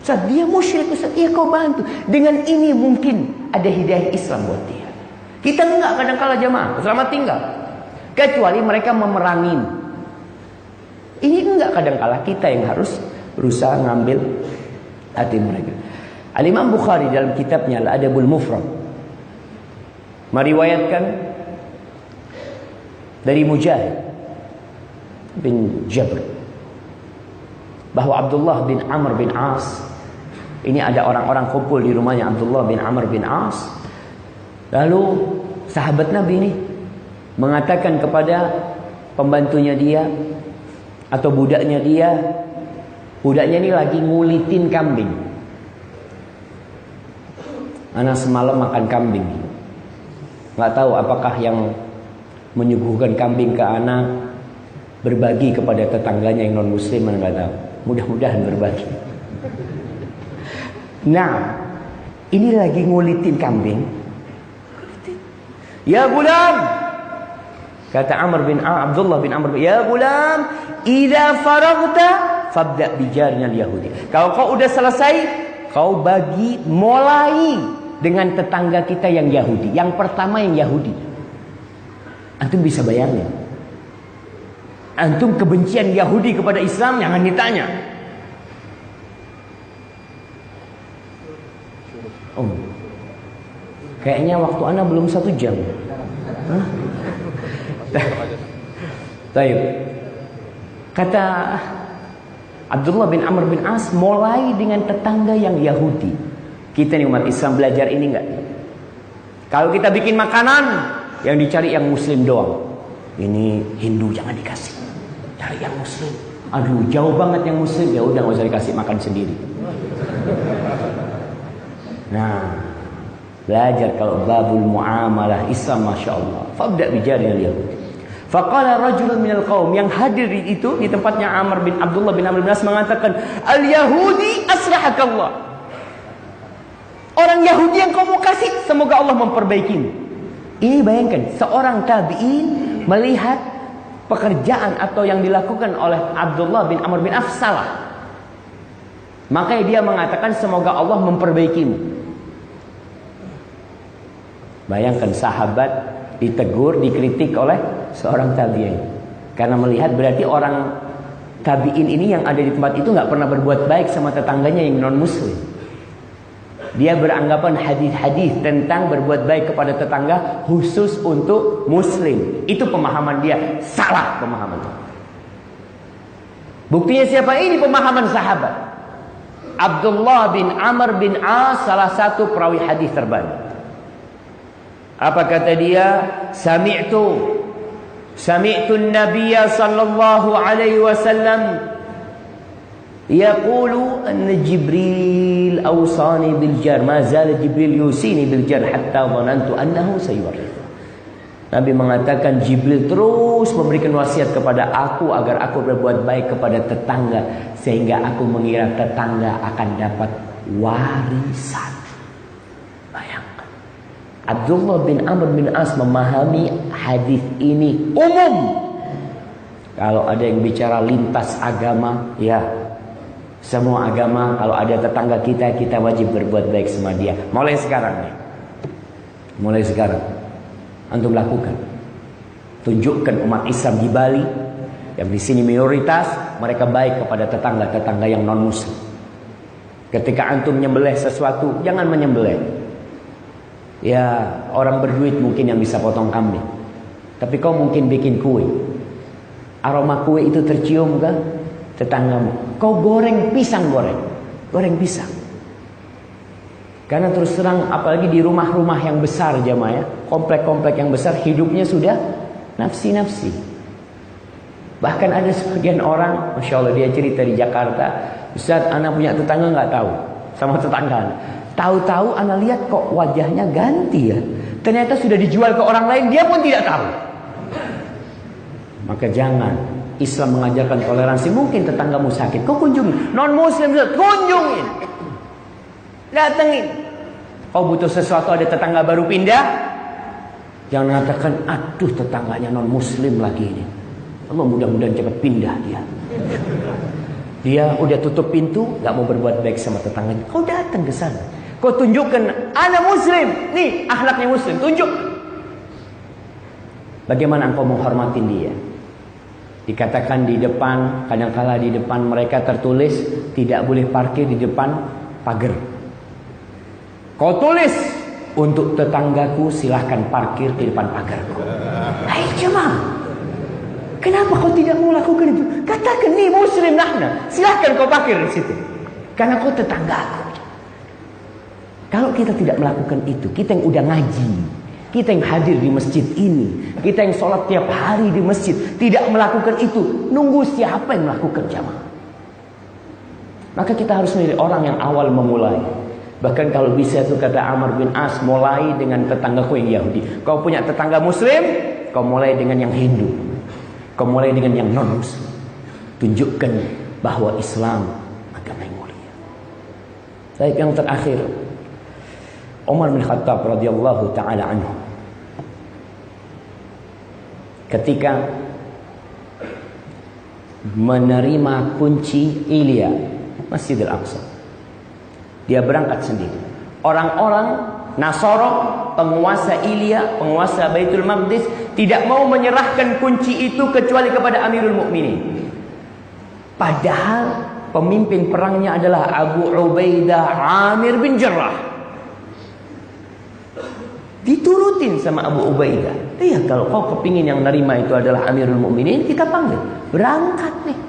Ustaz, dia musyrik, Ustaz, iya kau bantu. Dengan ini mungkin ada hidayah Islam buat dia. Kita enggak kadang-kala jamaah, selamat tinggal. Kecuali mereka memerangi. Ini enggak, kadang-kala kita yang harus berusaha ngambil hati mereka. Al-Imam Bukhari dalam kitabnya Al-Adabul Mufrad meriwayatkan dari Mujahid bin Jabr bahwa Abdullah bin Amr bin As, ini ada orang-orang kumpul di rumahnya Abdullah bin Amr bin As. Lalu sahabat Nabi ini mengatakan kepada pembantunya dia atau budaknya dia, budaknya ini lagi ngulitin kambing. Anak semalam makan kambing, nggak tahu apakah yang menyuguhkan kambing ke anak berbagi kepada tetangganya yang non muslim, nggak tahu. Mudah-mudahan berbagi. Nah, ini lagi ngulitin kambing. Ya gulam, kata Abdullah bin Amr, ya gulam, idza faraghta fabda bijarnya Yahudi. Kalau kau udah selesai, kau mulai dengan tetangga kita yang Yahudi. Yang pertama yang Yahudi. Antum bisa bayangin. Antum kebencian Yahudi kepada Islam jangan ditanya. Oh, kayaknya waktu Anda belum 1 jam. Baik. Kata Abdullah bin Amr bin As, mulai dengan tetangga yang Yahudi. Kita nih umat Islam belajar ini enggak? Kalau kita bikin makanan, yang dicari yang muslim doang. Ini Hindu jangan dikasih. Cari yang muslim. Aduh, jauh banget yang muslim. Ya udah, enggak usah dikasih, makan sendiri. Nah, belajar kalau babul muamalah Islam, Masya Allah. Fabda bijaril Yahudi. Faqala rajulun minal qaum, yang hadir itu di tempatnya Abdullah bin Amr bin As mengatakan, al-Yahudi asrahakallah. Orang Yahudi yang kau mau kasih, semoga Allah memperbaikimu. Ini bayangkan, seorang tabi'in melihat pekerjaan atau yang dilakukan oleh Abdullah bin Amr bin As salah. Makanya dia mengatakan semoga Allah memperbaikimu. Bayangkan sahabat ditegur, dikritik oleh seorang tabi'in. Karena melihat berarti orang tabi'in ini yang ada di tempat itu nggak pernah berbuat baik sama tetangganya yang non muslim. Dia beranggapan hadis-hadis tentang berbuat baik kepada tetangga khusus untuk muslim. Itu pemahaman dia, salah pemahaman itu. Buktinya siapa? Ini pemahaman sahabat. Abdullah bin Amr bin As, salah satu perawi hadis terbanyak. Apa kata dia? Sami'tu an-nabiyya sallallahu alaihi wasallam yaqulu anna Jibril awsani bil jar, ma zala Jibril yusini bil jar hatta dhanantu annahu sayuwarith. Nabi mengatakan Jibril terus memberikan wasiat kepada aku agar aku berbuat baik kepada tetangga, sehingga aku mengira tetangga akan dapat warisan. Bayangkan, Abdullah bin Amr bin As memahami hadis ini umum. Kalau ada yang bicara lintas agama, ya semua agama, kalau ada tetangga kita wajib berbuat baik sama dia. Mulai sekarang nih, mulai sekarang antum lakukan. Tunjukkan umat Islam di Bali yang di sini minoritas, mereka baik kepada tetangga-tetangga yang non muslim. Ketika antum menyembelih sesuatu, jangan menyembelih. Ya, orang berduit mungkin yang bisa potong kambing. Tapi kau mungkin bikin kue. Aroma kue itu tercium ke tetanggamu. Kau goreng pisang, goreng pisang. Karena terus terang, apalagi di rumah-rumah yang besar jamaah ya, komplek-komplek yang besar, hidupnya sudah nafsi-nafsi. Bahkan ada sebagian orang, Masya Allah, dia cerita di Jakarta, Ustaz, anak punya tetangga nggak tahu sama tetangga. Tahu-tahu ana lihat kok wajahnya ganti ya. Ternyata sudah dijual ke orang lain, dia pun tidak tahu. Maka jangan. Islam mengajarkan toleransi. Mungkin tetanggamu sakit, kau kunjungi. Non muslim, kunjungin. Datengin. Kau butuh sesuatu, ada tetangga baru pindah, jangan mengatakan, aduh tetangganya non muslim lagi ini. Allah mudah-mudahan cepat pindah dia. Dia udah tutup pintu, gak mau berbuat baik sama tetangganya. Kau datang ke sana, kau tunjukkan, ana muslim. Nih akhlaknya muslim, tunjuk. Bagaimana engkau menghormatin dia. Dikatakan di depan, kadangkala di depan mereka tertulis tidak boleh parkir di depan pagar. Kau tulis, untuk tetanggaku silahkan parkir di depan pagarku. Hai jemaah, kenapa kau tidak mau lakukan itu? Katakan, nih muslim nahna, silahkan kau parkir di situ, karena kau tetanggaku. Kalau kita tidak melakukan itu, kita yang udah ngaji, kita yang hadir di masjid ini, kita yang sholat tiap hari di masjid, tidak melakukan itu, nunggu siapa yang melakukan jamaah? Maka kita harus menjadi orang yang awal memulai. Bahkan kalau bisa itu kata Amr bin As, mulai dengan tetanggaku yang Yahudi. Kau punya tetangga muslim, kau mulai dengan yang Hindu, kau mulai dengan yang non muslim. Tunjukkan bahwa Islam agama yang mulia. Baik, yang terakhir, Umar bin Khattab radhiyallahu taala anhu, ketika menerima kunci Ilya Masjidil Aqsa, dia berangkat sendiri. Orang-orang Nasara, penguasa Ilya, penguasa Baitul Maqdis, tidak mau menyerahkan kunci itu kecuali kepada Amirul Mukminin. Padahal pemimpin perangnya adalah Abu Ubaidah Amir bin Jarrah. Diturutin sama Abu Ubaidah. Iya, kalau kau kepingin yang nerima itu adalah Amirul Mukminin, kita panggil. Berangkat nih.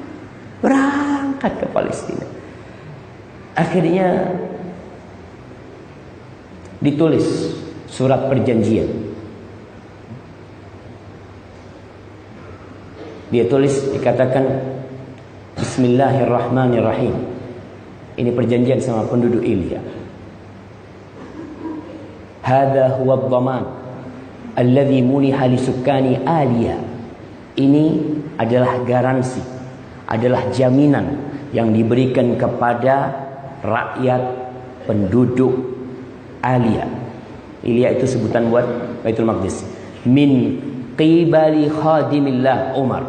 Berangkat ke Palestina. Akhirnya ditulis surat perjanjian. Dia tulis, dikatakan Bismillahirrahmanirrahim. Ini perjanjian sama penduduk Ilya. Hadza huwa ad-dhaman alladhi muniha li sukkani Aliyah. Ini adalah garansi, adalah jaminan yang diberikan kepada rakyat penduduk Aliyah. Ilya itu sebutan buat Baitul Maqdis. Min qibali khadimillah Umar,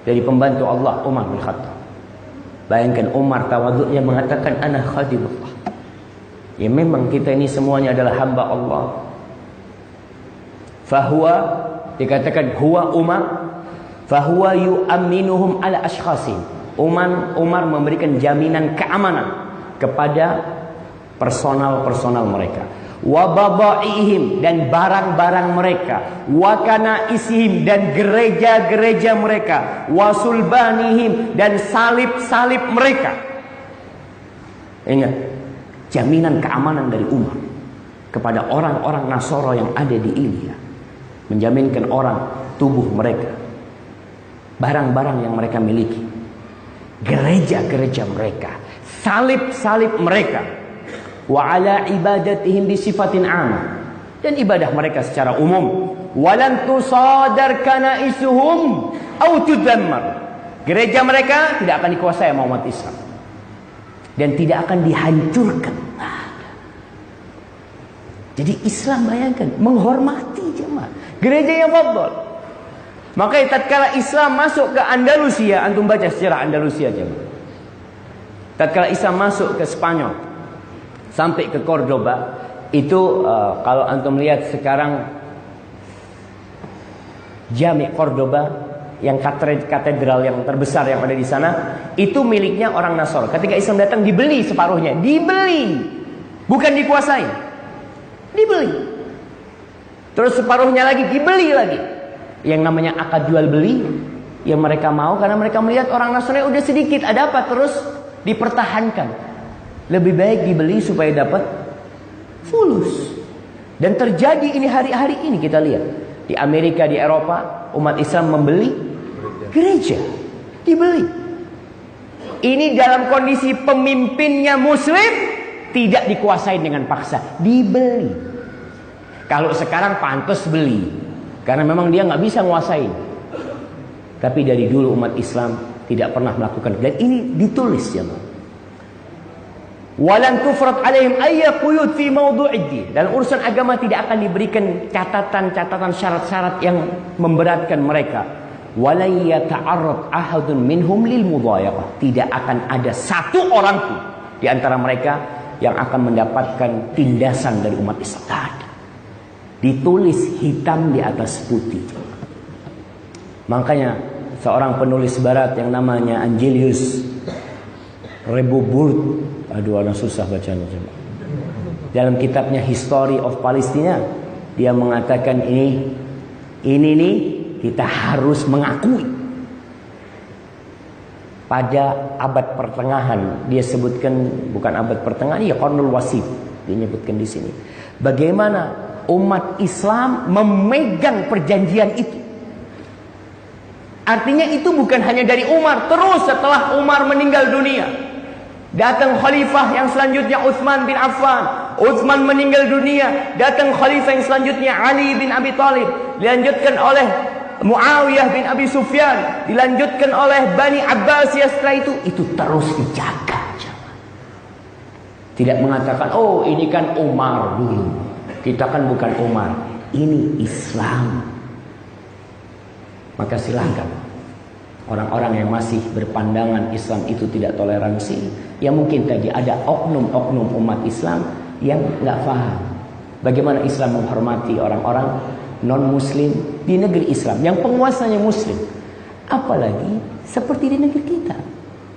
dari pembantu Allah Umar bin Khattab. Bayangkan Umar tawadhu'nya mengatakan ana khadimullah. Ya memang kita ini semuanya adalah hamba Allah. Fahuwa, dikatakan huwa Umar, fahuwa yu'amminuhum ala ashkhasin. Umar memberikan jaminan keamanan kepada personal mereka, wa babaihim, dan barang-barang mereka, wa kanaisihim, dan gereja-gereja mereka, wa sulbanihim, dan salib-salib mereka. Ingat, jaminan keamanan dari Umar kepada orang-orang Nasara yang ada di Ilya, menjaminkan orang, tubuh mereka, barang-barang yang mereka miliki, gereja-gereja mereka, salib-salib mereka, wa ala ibadatihim bi sifatin 'amah, dan ibadah mereka secara umum. Walan tusadar kanaisuhum au tudammar. Gereja mereka tidak akan dikuasai oleh umat Islam dan tidak akan dihancurkan. Jadi Islam, bayangkan, menghormati jemaah, gereja yang fadl. Maka tatkala Islam masuk ke Andalusia, antum baca sejarah Andalusia jemaah. Tatkala Islam masuk ke Spanyol sampai ke Cordoba, itu kalau antum lihat sekarang Jami' Cordoba, yang katedral yang terbesar yang ada di sana, itu miliknya orang Nasara. Ketika Islam datang, dibeli separuhnya, dibeli, bukan dikuasai, dibeli. Terus separuhnya lagi dibeli lagi. Yang namanya akad jual beli, yang mereka mau karena mereka melihat orang Nasrani udah sedikit, ada apa, terus dipertahankan. Lebih baik dibeli supaya dapat fulus. Dan terjadi ini hari-hari ini, kita lihat di Amerika, di Eropa, umat Islam membeli gereja, dibeli. Ini dalam kondisi pemimpinnya muslim, tidak dikuasai dengan paksa, dibeli. Kalau sekarang pantas beli, karena memang dia nggak bisa nguasain. Tapi dari dulu umat Islam tidak pernah melakukan, dan ini ditulis ya. Walan tufrad alaihim ayya quyud fi mawdu'id din. Dalam urusan agama tidak akan diberikan catatan-catatan syarat-syarat yang memberatkan mereka. Wala yata'arrad ahadun minhum lil mudhayaqah. Tidak akan ada satu orang pun di antara mereka yang akan mendapatkan tindasan dari umat Islam. Ditulis hitam di atas putih. Makanya seorang penulis barat yang namanya Angelius Reboburt, aduh anak susah bacanya, dalam kitabnya History of Palestina, dia mengatakan ini nih kita harus mengakui. Pada abad pertengahan, dia sebutkan, bukan abad pertengahan, ya Qarnul Wasif, dia nyebutkan di sini. Bagaimana umat Islam memegang perjanjian itu. Artinya itu bukan hanya dari Umar, terus setelah Umar meninggal dunia. Datang khalifah yang selanjutnya Utsman bin Affan. Utsman meninggal dunia. Datang khalifah yang selanjutnya Ali bin Abi Thalib. Dilanjutkan oleh Muawiyah bin Abi Sufyan. Dilanjutkan oleh Bani Abbasiyah setelah itu terus dijaga. Tidak mengatakan, oh ini kan Umar dulu. Kita kan bukan Umar. Ini Islam. Maka silahkan orang-orang yang masih berpandangan Islam itu tidak toleransi, ya mungkin tadi ada oknum-oknum umat Islam yang nggak paham bagaimana Islam menghormati orang-orang non-Muslim di negeri Islam yang penguasanya Muslim, apalagi seperti di negeri kita,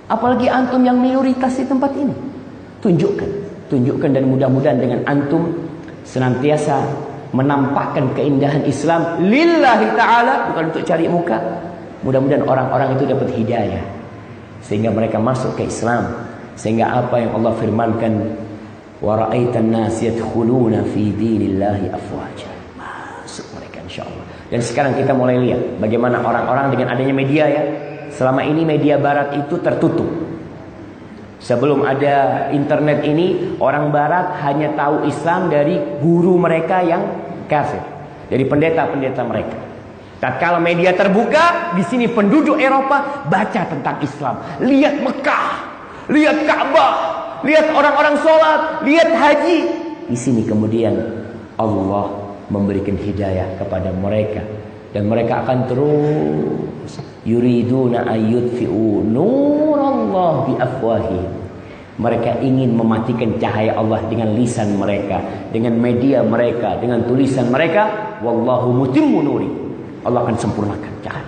apalagi antum yang minoritas di tempat ini. Tunjukkan dan mudah-mudahan dengan antum senantiasa menampakkan keindahan Islam lillahi ta'ala, bukan untuk cari muka. Mudah-mudahan orang-orang itu dapat hidayah sehingga mereka masuk ke Islam, sehingga apa yang Allah firmankan, wa ra'aitan nas yadkhuluna fi dinillahi afwaja, masuk mereka insyaallah. Dan sekarang kita mulai lihat bagaimana orang-orang dengan adanya media ya. Selama ini media barat itu tertutup. Sebelum ada internet ini, orang barat hanya tahu Islam dari guru mereka yang kafir, dari pendeta-pendeta mereka. Tatkala media terbuka, di sini penduduk Eropa baca tentang Islam, lihat Mekah, lihat Ka'bah, lihat orang-orang sholat, lihat haji. Di sini kemudian Allah memberikan hidayah kepada mereka, dan mereka akan terus yuriduna ayyudfi'u nurallah biafwahihim. Mereka ingin mematikan cahaya Allah dengan lisan mereka, dengan media mereka, dengan tulisan mereka. Wallahu mutimmu nuri. Allah akan sempurnakan cahaya.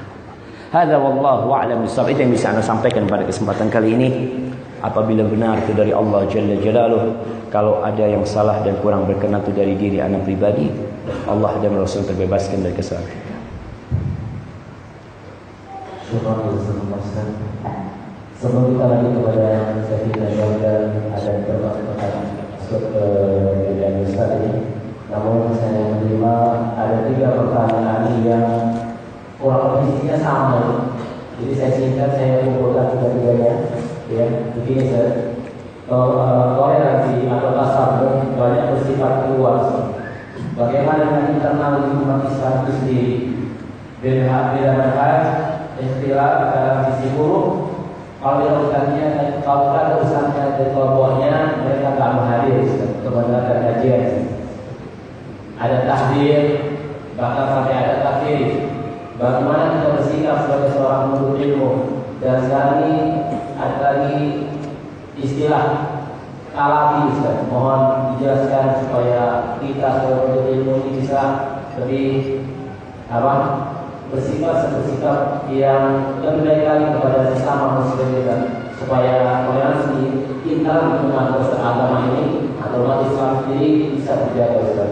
Hadza wallahu a'lam bishawab. Itu yang bisa Anda sampaikan pada kesempatan kali ini. Apabila benar itu dari Allah Jalla Jalaluh, kalau ada yang salah dan kurang berkenan itu dari diri anak pribadi, Allah dan Rasul terbebaskan dari kesalahan. Sebelum kita lanjut kepada sesi tanya dan ada pertanyaan masuk ke video Ustaz ini, namun saya menerima ada 3 pertanyaan yang kurang lebih isinya sama. Jadi saya singkat, saya kumpulkan tiga-tiganya. Ya, begini Ustaz. Toleransi atau tasawuf banyak bersifat luas. Bagaimana dengan internal di umat Islam itu sendiri? Beda-beda istilah dalam sisi buruk. Kalau urusannya, kalau ada urusannya dari kelompoknya, mereka tak menghadir untuk mendengarkan kajian. Ada tahdir, bahkan sampai ada takfir. Bagaimana kita bersikap sebagai seorang penuntut ilmu? Dan sekarang ini ada lagi istilah kalafi, Ustaz. Mohon dijelaskan supaya kita sebagai penuntut ilmu ini bisa lebih bersikap yang lebih baik lagi kepada sesama muslim kita, supaya toleransi internal dengan agama ini atau umat Islam sendiri bisa terjaga. Ustaz.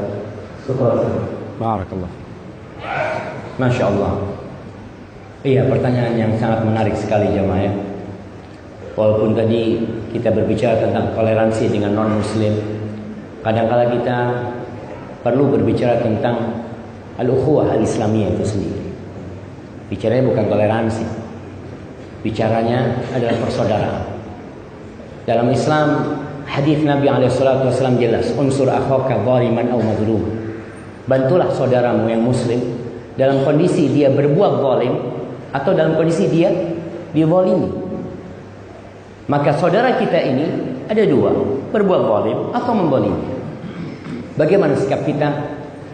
Syukur. Barakallah. Masya Allah. Iya, pertanyaan yang sangat menarik sekali jemaah ya. Walaupun tadi kita berbicara tentang toleransi dengan non-muslim, kadang-kala kita perlu berbicara tentang al-ukhuwah al-islamiyah itu sendiri. Bicaranya bukan toleransi, bicaranya adalah persaudaraan. Dalam Islam Hadis Nabi SAW jelas, unsur akhaka zaliman aw mazlum. Bantulah saudaramu yang muslim dalam kondisi dia berbuat zalim atau dalam kondisi dia dizalimi. Maka saudara kita ini ada dua, berbuat zalim atau menzalimi. Bagaimana sikap kita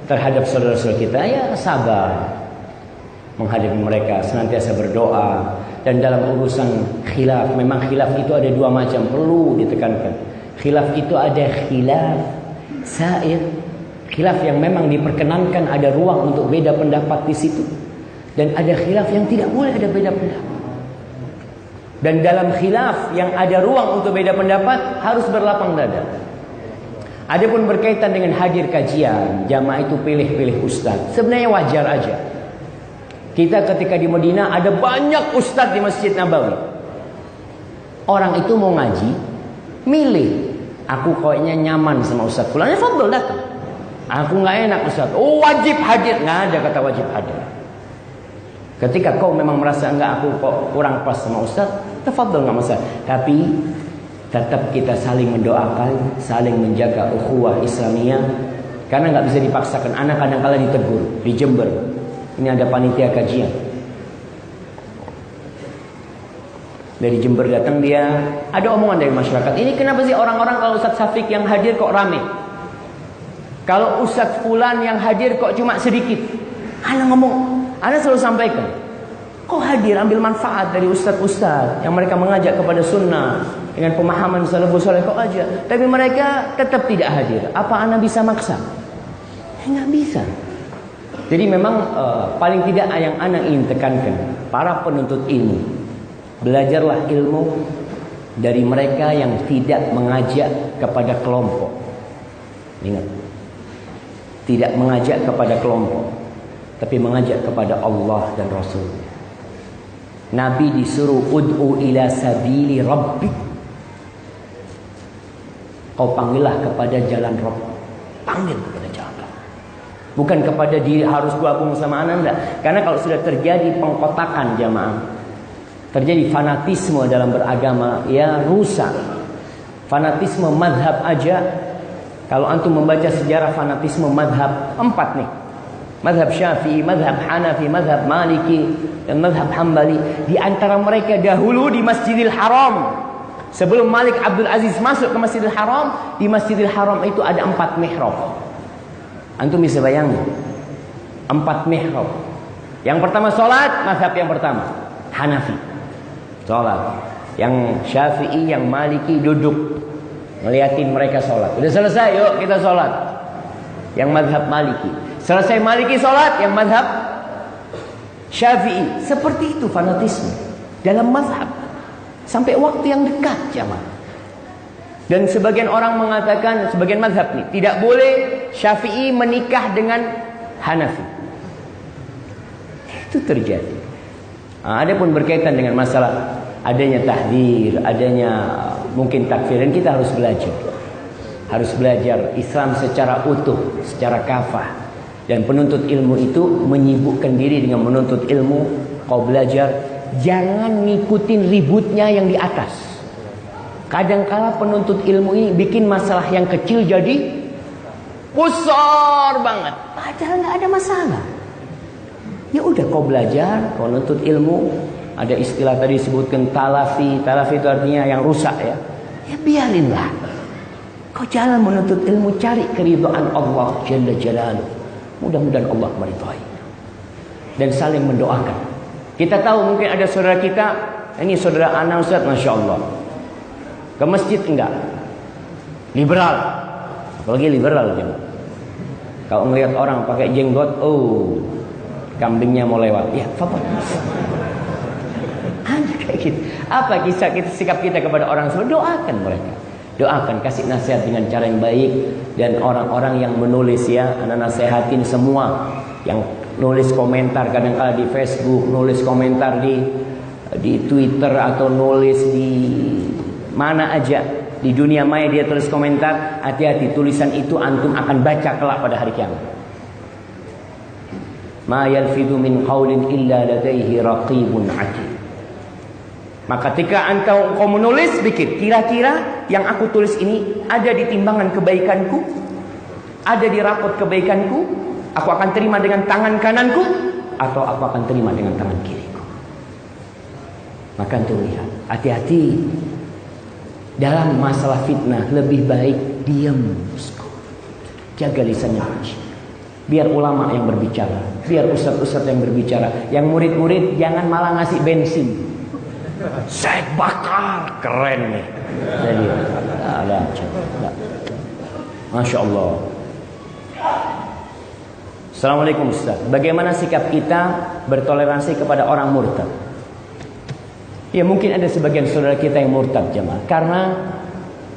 terhadap saudara-saudara kita? Ya sabar menghadapi mereka, senantiasa berdoa. Dan dalam urusan khilaf, memang khilaf itu ada dua macam, perlu ditekankan. Khilaf itu ada khilaf sa'ir, khilaf yang memang diperkenankan, ada ruang untuk beda pendapat di situ. Dan ada khilaf yang tidak boleh ada beda pendapat. Dan dalam khilaf yang ada ruang untuk beda pendapat harus berlapang dada. Adapun berkaitan dengan hadir kajian, jamaah itu pilih-pilih ustaz, sebenarnya wajar aja. Kita ketika di Madinah ada banyak ustaz di Masjid Nabawi. Orang itu mau ngaji, milih. Aku kayaknya nyaman sama ustaz fulan, ya fadhil datang. Aku nggak enak ustaz, oh wajib hadir. Nggak ada kata wajib hadir. Ketika kau memang merasa enggak, aku kok kurang pas sama ustaz, tafadhol, nggak masalah. Tapi tetap kita saling mendoakan, saling menjaga ukhuwah Islamiyah. Karena nggak bisa dipaksakan. Anak kadang-kala ditegur di Jember. Ini ada panitia kajian dari Jember datang, dia ada omongan dari masyarakat. Ini kenapa sih orang-orang kalau Ustaz Syafiq yang hadir kok rame? Kalau Ustaz Fulan yang hadir kok cuma sedikit? Ana ngomong, Ana selalu sampaikan, kok hadir ambil manfaat dari ustaz-ustaz yang mereka mengajak kepada sunnah dengan pemahaman salafus saleh, kok aja. Tapi mereka tetap tidak hadir. Apa Ana bisa maksa? Nggak bisa. Jadi memang paling tidak yang Ana ingin tekankan, para penuntut ilmu, belajarlah ilmu dari mereka yang tidak mengajak kepada kelompok. Ingat, tidak mengajak kepada kelompok, tapi mengajak kepada Allah dan Rasul. Nabi disuruh ud'u ila sabili rabbik. Kau panggillah kepada jalan Rabb. Panggil kepada jalan Rabb. Bukan kepada diri harus gabung sama Anda. Karena kalau sudah terjadi pengkotakan jamaah, terjadi fanatisme dalam beragama, ya rusak. Fanatisme madhab aja. Kalau antum membaca sejarah fanatisme madhab 4 nih. Madhab Syafi'i, madhab Hanafi, madhab Maliki, dan madhab Hambali. Di antara mereka dahulu di Masjidil Haram, sebelum Malik Abdul Aziz masuk ke Masjidil Haram, di Masjidil Haram itu ada 4 mihrab. Antum bisa bayangin 4 mihrab. Yang pertama sholat, mazhab yang pertama Hanafi, sholat. Yang Syafi'i, yang Maliki duduk ngeliatin mereka sholat. Udah selesai, yuk kita sholat. Yang mazhab Maliki. Selesai Maliki sholat, yang mazhab Syafi'i. Seperti itu fanatisme dalam mazhab sampai waktu yang dekat jamaah. Dan sebagian orang mengatakan, sebagian mazhab nih, tidak boleh Syafi'i menikah dengan Hanafi. Itu terjadi. Adapun berkaitan dengan masalah adanya tahdzir, adanya mungkin takfir, dan kita harus belajar. Harus belajar Islam secara utuh, secara kafah. Dan penuntut ilmu itu menyibukkan diri dengan menuntut ilmu. Kau belajar, jangan ngikutin ributnya yang di atas. Kadangkala penuntut ilmu ini bikin masalah yang kecil jadi besar banget. Padahal nggak ada masalah. Ya udah, kau belajar, kau nuntut ilmu. Ada istilah tadi disebutkan talafi. Talafi itu artinya yang rusak ya. Ya biarinlah. Kau jalan menuntut ilmu, cari keridhaan Allah Jalla Jalaluh. Mudah-mudahan Allah meridhai. Dan saling mendoakan. Kita tahu mungkin ada saudara kita, ini saudara Ana Ustaz, Masya Allah, ke masjid enggak, liberal, apalagi liberal gitu. Kalau ngelihat orang pakai jenggot, oh kambingnya mau lewat, ya apa? Kayak gitu. Apa kisah kita, sikap kita kepada orang semua? Doakan mereka, doakan, kasih nasihat dengan cara yang baik. Dan orang-orang yang menulis ya, anak nasihatin semua yang nulis komentar kadang-kala di Facebook, nulis komentar di Twitter, atau nulis di mana aja di dunia maya dia tulis komentar, hati-hati, tulisan itu antum akan baca kelak pada hari kiamat. Ma yalfidu min qaulin illa ladaihi raqibun atid. Maka ketika engkau menulis, pikir, kira-kira yang aku tulis ini ada di timbangan kebaikanku, ada di rapot kebaikanku, aku akan terima dengan tangan kananku, atau aku akan terima dengan tangan kiriku. Maka untuk lihat, hati-hati dalam masalah fitnah, lebih baik diam. Jaga lisannya. Biar ulama yang berbicara, biar ustaz-ustaz yang berbicara, yang murid-murid jangan malah ngasih bensin. Saya bakar, keren nih. Jadi, ada. Masya Allah. Assalamualaikum Ustaz. Bagaimana sikap kita bertoleransi kepada orang murtad? Ya mungkin ada sebagian saudara kita yang murtad jemaah, karena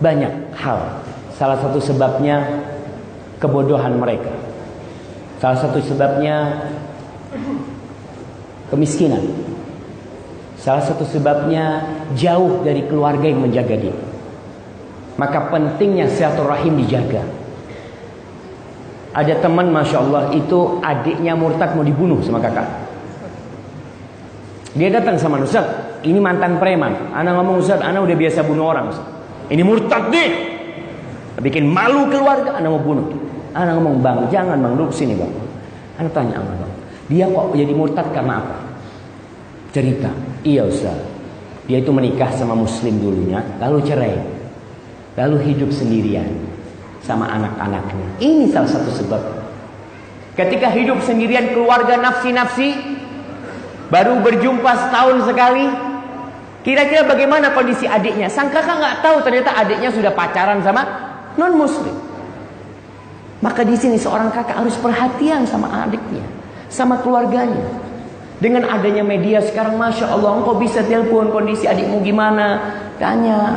banyak hal. Salah satu sebabnya kebodohan mereka. Salah satu sebabnya kemiskinan. Salah satu sebabnya jauh dari keluarga yang menjaga dia. Maka pentingnya silaturahim dijaga. Ada teman Masya Allah itu adiknya murtad mau dibunuh sama kakak. Dia datang sama Ustaz, ini mantan preman. Ana ngomong Ustaz, ana udah biasa bunuh orang Ustaz. Ini murtad nih, bikin malu keluarga, ana mau bunuh. Ana ngomong bang, jangan bang, duduk sini bang. Ana tanya sama bang, dia kok jadi murtad karena apa? Cerita, iya Ustaz, dia itu menikah sama muslim dulunya, lalu cerai, lalu hidup sendirian sama anak-anaknya. Ini salah satu sebab. Ketika hidup sendirian, keluarga nafsi-nafsi, baru berjumpa setahun sekali. Kira-kira bagaimana kondisi adiknya? Sang kakak nggak tahu ternyata adiknya sudah pacaran sama non-muslim. Maka di sini seorang kakak harus perhatian sama adiknya, sama keluarganya. Dengan adanya media sekarang, Masya Allah, engkau bisa telepon kondisi adikmu gimana, tanya,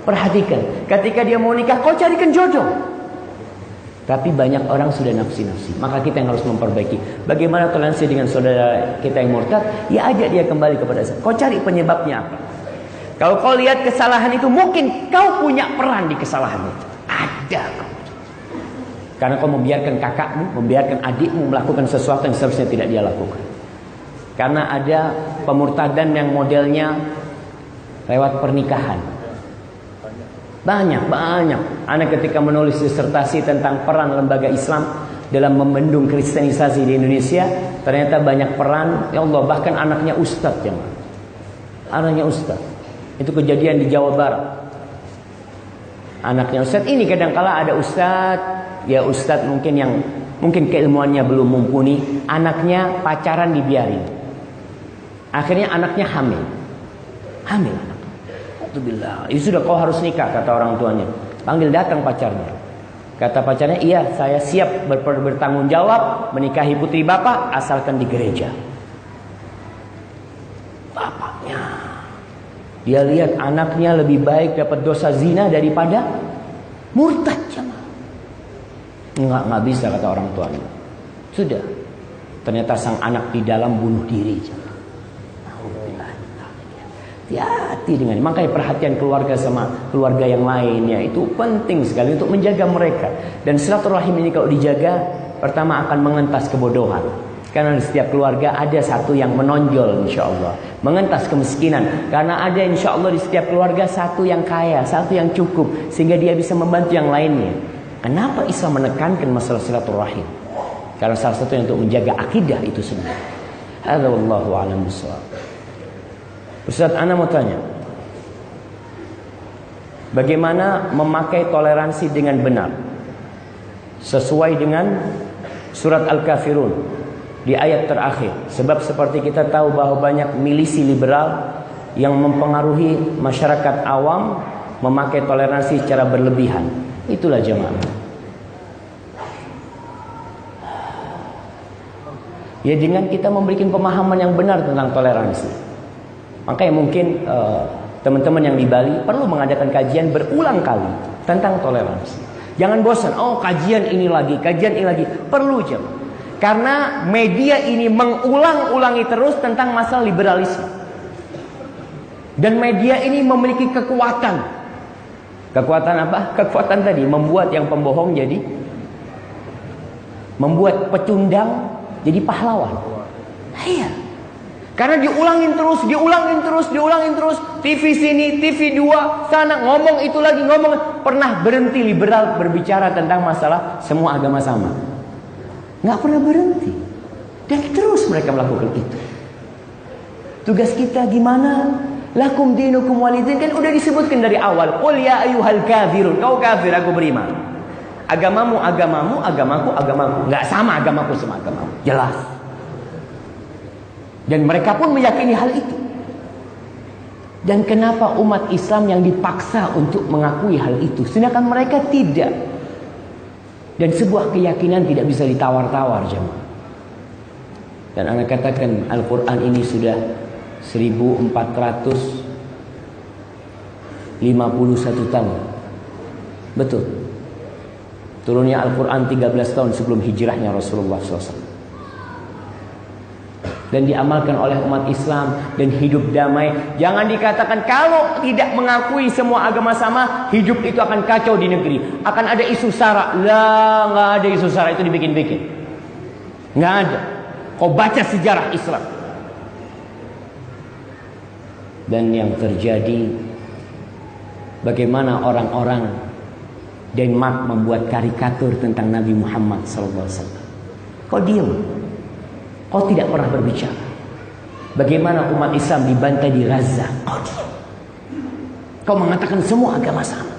perhatikan. Ketika dia mau nikah, kau carikan jodoh. Tapi banyak orang sudah nafsi-nafsi. Maka kita yang harus memperbaiki. Bagaimana toleransi dengan saudara kita yang murtad? Ya ajak dia kembali kepada saya. Kau cari penyebabnya apa? Kalau kau lihat kesalahan itu, mungkin kau punya peran di kesalahan itu. Ada kau. Karena kau membiarkan kakakmu, membiarkan adikmu melakukan sesuatu yang seharusnya tidak dia lakukan. Karena ada pemurtadan yang modelnya lewat pernikahan. Banyak. Anak ketika menulis disertasi tentang peran lembaga Islam dalam membendung kristenisasi di Indonesia, ternyata banyak peran. Ya Allah, bahkan anaknya ustadz jemaah. Anaknya ustadz. Itu kejadian di Jawa Barat. Anaknya ustadz ini kadang-kala ada ustadz, ya ustadz mungkin keilmuannya belum mumpuni, anaknya pacaran dibiarin. Akhirnya anaknya hamil. Hamil anak. Alhamdulillah. Itu sudah kau harus nikah kata orang tuanya. Panggil datang pacarnya. Kata pacarnya, iya saya siap bertanggung jawab menikahi putri bapak asalkan di gereja. Bapaknya, dia lihat anaknya lebih baik dapat dosa zina daripada murtad. Enggak bisa kata orang tuanya. Sudah. Ternyata sang anak di dalam bunuh diri. Hati-hati dengan ini. Makanya perhatian keluarga sama keluarga yang lainnya itu penting sekali untuk menjaga mereka. Dan silaturahim ini kalau dijaga, pertama akan mengentas kebodohan. Karena di setiap keluarga ada satu yang menonjol insya Allah. Mengentas kemiskinan. Karena ada insya Allah di setiap keluarga satu yang kaya, satu yang cukup. Sehingga dia bisa membantu yang lainnya. Kenapa Islam menekankan masalah silaturahim? Karena salah satu yang untuk menjaga akidah itu sendiri. Hadza wallahu a'lam bishawab. Ustaz, ana mau tanya, bagaimana memakai toleransi dengan benar sesuai dengan surat Al-Kafirun di ayat terakhir? Sebab seperti kita tahu bahwa banyak milisi liberal yang mempengaruhi masyarakat awam memakai toleransi secara berlebihan. Itulah jemaah. Ya dengan kita memberikan pemahaman yang benar tentang toleransi. Makanya mungkin teman-teman yang di Bali perlu mengadakan kajian berulang kali tentang toleransi. Jangan bosan, oh kajian ini lagi. Perlu jemaah. Karena media ini mengulang-ulangi terus tentang masalah liberalisme. Dan media ini memiliki kekuatan. Kekuatan apa? Kekuatan tadi membuat yang pembohong jadi, membuat pecundang jadi pahlawan. Iya. Karena diulangin terus. TV sini, TV 2, sana, ngomong itu lagi, ngomong. Pernah berhenti liberal berbicara tentang masalah semua agama sama? Nggak pernah berhenti. Dan terus mereka melakukan itu. Tugas kita gimana? Lakum dinukum walidin, kan udah disebutkan dari awal. Qul ya ayyuhal kafirun, kau kafir, aku beriman. Agamamu, agamaku. Nggak sama agamaku sama agamamu. Jelas. Dan mereka pun meyakini hal itu. Dan kenapa umat Islam yang dipaksa untuk mengakui hal itu, sedangkan mereka tidak? Dan sebuah keyakinan tidak bisa ditawar-tawar, jemaah. Dan anak katakan Al-Quran ini sudah 1451 tahun. Betul. Turunnya Al-Quran 13 tahun sebelum hijrahnya Rasulullah SAW. Dan diamalkan oleh umat Islam dan hidup damai. Jangan dikatakan kalau tidak mengakui semua agama sama, hidup itu akan kacau di negeri, akan ada isu sara. Lah, nggak ada isu sara, itu dibikin-bikin. Nggak ada. Kau baca sejarah Islam. Dan yang terjadi, bagaimana orang-orang Denmark membuat karikatur tentang Nabi Muhammad SAW. Kau diam. Kau tidak pernah berbicara. Bagaimana umat Islam dibantai di Gaza. Kau diam. Kau mengatakan semua agama sama.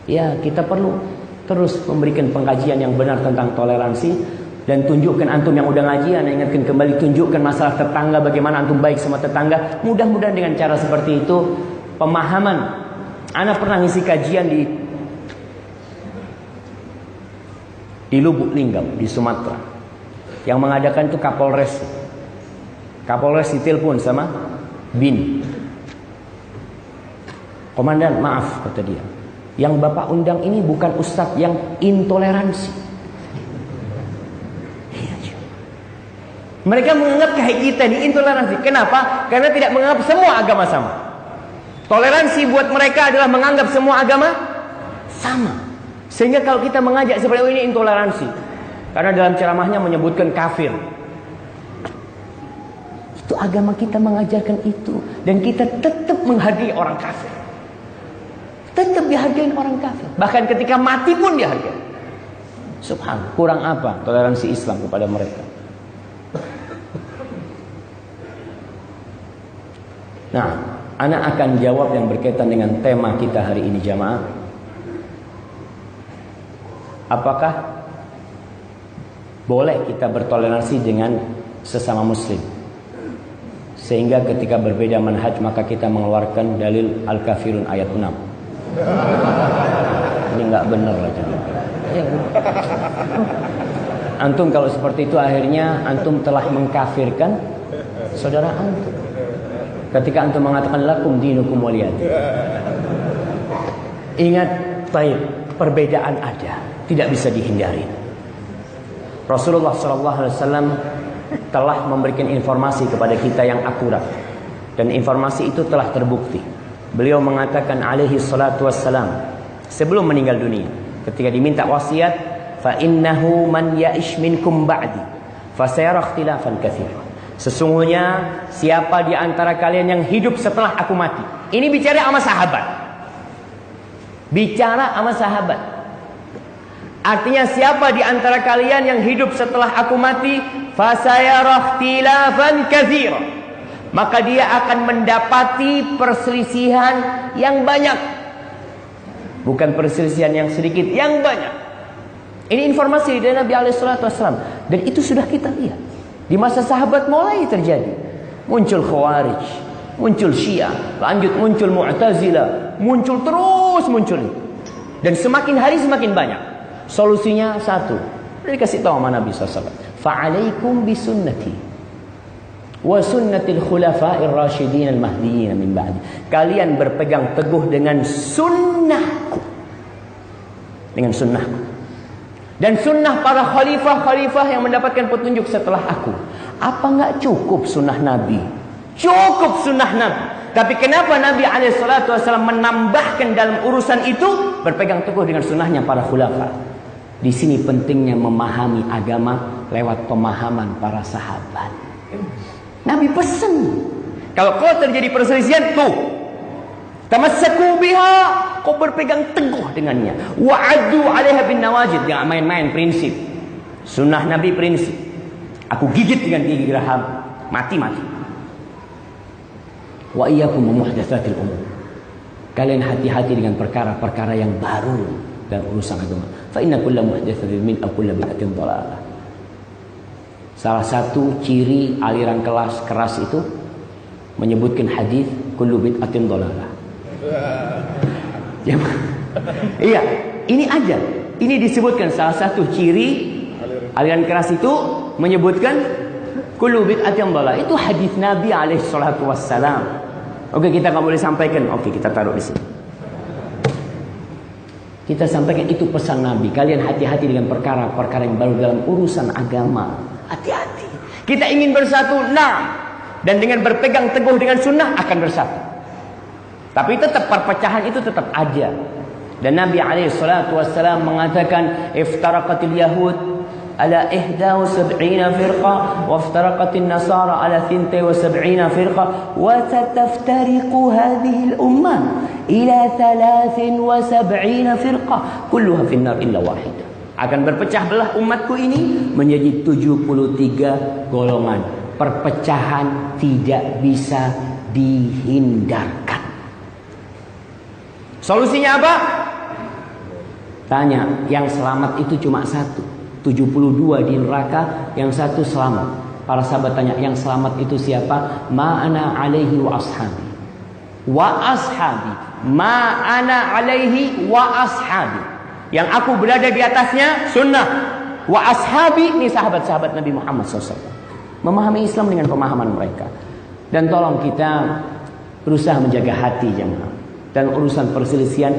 Ya, kita perlu terus memberikan pengkajian yang benar tentang toleransi. Dan tunjukkan antum yang udah ngaji, Anda ingatkan kembali, tunjukkan masalah tetangga, bagaimana antum baik sama tetangga. Mudah-mudahan dengan cara seperti itu, pemahaman. Anda pernah ngisi kajian di Lubuk Linggau, di Sumatera. Yang mengadakan itu Kapolres. Kapolres ditelepon sama BIN. Komandan, maaf, kata dia. Yang Bapak undang ini bukan ustadz yang intoleransi. Mereka menganggap kayak kita ini intoleransi. Kenapa? Karena tidak menganggap semua agama sama. Toleransi buat mereka adalah menganggap semua agama sama. Sehingga kalau kita mengajak seperti ini intoleransi. Karena dalam ceramahnya menyebutkan kafir. Itu agama kita mengajarkan itu. Dan kita tetap menghargai orang kafir. Tetap dihargai orang kafir. Bahkan ketika mati pun dihargai. Subhanallah. Kurang apa toleransi Islam kepada mereka? Nah, anak akan jawab yang berkaitan dengan tema kita hari ini, jamaah. Apakah boleh kita bertoleransi dengan sesama muslim? Sehingga ketika berbeda manhaj maka kita mengeluarkan dalil Al-Kafirun ayat 6. Ini nggak benar lah, jamaah. Ya, antum kalau seperti itu akhirnya antum telah mengkafirkan saudara antum. Ketika antum mengatakan lakum dinukum waliyadin. Ingat, baik, perbedaan ada, tidak bisa dihindari. Rasulullah SAW telah memberikan informasi kepada kita yang akurat, dan informasi itu telah terbukti. Beliau mengatakan alaihi salatu wassalam sebelum meninggal dunia, ketika diminta wasiat, fa innahu man ya'ish minkum ba'di fa sayara ikhtilafan katsiran. Sesungguhnya siapa di antara kalian yang hidup setelah aku mati. Ini bicara sama sahabat. Bicara sama sahabat. Artinya siapa di antara kalian yang hidup setelah aku mati, fasayara ikhtilafan katsira, maka dia akan mendapati perselisihan yang banyak. Bukan perselisihan yang sedikit, yang banyak. Ini informasi dari Nabi SAW. Dan itu sudah kita lihat. Di masa sahabat mulai terjadi. Muncul Khawarij, muncul Syiah, lanjut muncul Mu'tazilah, muncul terus muncul. Dan semakin hari semakin banyak. Solusinya satu. Dikasih tahu sama Nabi SAW. Fa'alaikum bisunnati wa sunnatil khulafa'ir rasyidin al-mahdiyyin min ba'di. Kalian berpegang teguh dengan sunnahku. Dengan sunnahku. Dan sunnah para khalifah-khalifah yang mendapatkan petunjuk setelah aku. Apa enggak cukup sunnah Nabi? Cukup sunnah Nabi. Tapi kenapa Nabi SAW menambahkan dalam urusan itu berpegang teguh dengan sunnahnya para khulafah? Di sini pentingnya memahami agama lewat pemahaman para sahabat. Nabi pesan. Kalau kau terjadi perselisihan, tuh, tamassaku biha, kau berpegang teguh dengannya. Wa'addu 'alaiha bin nawajid, jangan main-main prinsip. Sunnah Nabi prinsip. Aku gigit dengan gigi geraham, mati-mati. Wa iyyakum muhdatsatil umur. Kalian hati-hati dengan perkara-perkara yang baru dalam urusan agama. Fa inna kulla muhdatsatin min kulli bid'atin dhalalah. Salah satu ciri aliran keras itu menyebutkan hadis kullu bid'atin dhalalah. Iya, ini aja. Ini disebutkan salah satu ciri aliran keras itu menyebutkan kullu bid'atin dhalalah. Itu hadis Nabi alaihi salatu wassalam. Oke, kita enggak boleh sampaikan. Oke, kita taruh di sini. Kita sampaikan itu pesan Nabi. Kalian hati-hati dengan perkara-perkara yang baru dalam urusan agama. Hati-hati. Kita ingin bersatu, nah, dan dengan berpegang teguh dengan sunnah akan bersatu. Tapi tetap perpecahan itu tetap ada. Dan Nabi alaihi salatu wassalam mengatakan, iftaraqatil yahud ala 71 firqah wa iftaraqatin nasara ala 72 firqah wa sataftariqu hadhihi al-ummah ila 73 firqah kulluha fi an-nar illa wahidah. Akan berpecah belah umatku ini menjadi 73 golongan. Perpecahan tidak bisa dihindarkan. Solusinya apa? Tanya, yang selamat itu cuma satu. 72 di neraka, yang satu selamat. Para sahabat tanya, yang selamat itu siapa? Ma'ana alaihi wa ashabi. Wa ashabi. Ma'ana alaihi wa ashabi. Yang aku berada di atasnya sunnah. Wa ashabi, ini sahabat-sahabat Nabi Muhammad SAW. Memahami Islam dengan pemahaman mereka. Dan tolong kita berusaha menjaga hati jemaah. Dan urusan perselisihan,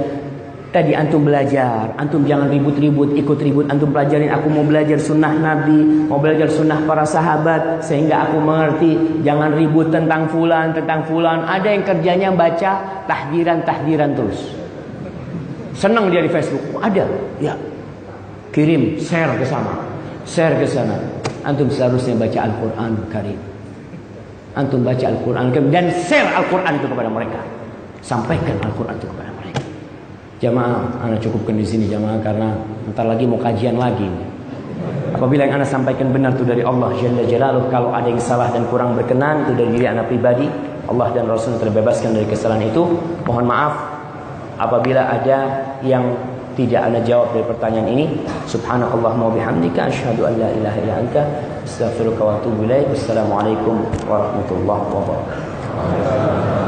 tadi antum belajar, antum jangan ribut-ribut, ikut ribut, antum pelajarin. Aku mau belajar sunnah Nabi, mau belajar sunnah para sahabat, sehingga aku mengerti. Jangan ribut tentang fulan. Ada yang kerjanya baca tahdiran terus. Senang dia di Facebook. Ada, ya. Kirim, share ke sana. Antum seharusnya baca Al-Quran Karim. Antum baca Al-Quran Karim dan share Al-Quran itu kepada mereka. Sampaikan Al-Quran itu kepada mereka. Jamaah, ana cukupkan di sini jamaah karena bentar lagi mau kajian lagi. Apabila yang ana sampaikan benar itu dari Allah Jalla Jalaluh, kalau ada yang salah dan kurang berkenan itu dari diri ana pribadi. Allah dan Rasul terbebaskan dari kesalahan itu. Mohon maaf apabila ada yang tidak ana jawab dari pertanyaan ini. Subhanakallahumma wa bihamdika asyhadu an la ilaha illa anta astaghfiruka wa atubu ilaik. Wassalamualaikum warahmatullahi wabarakatuh.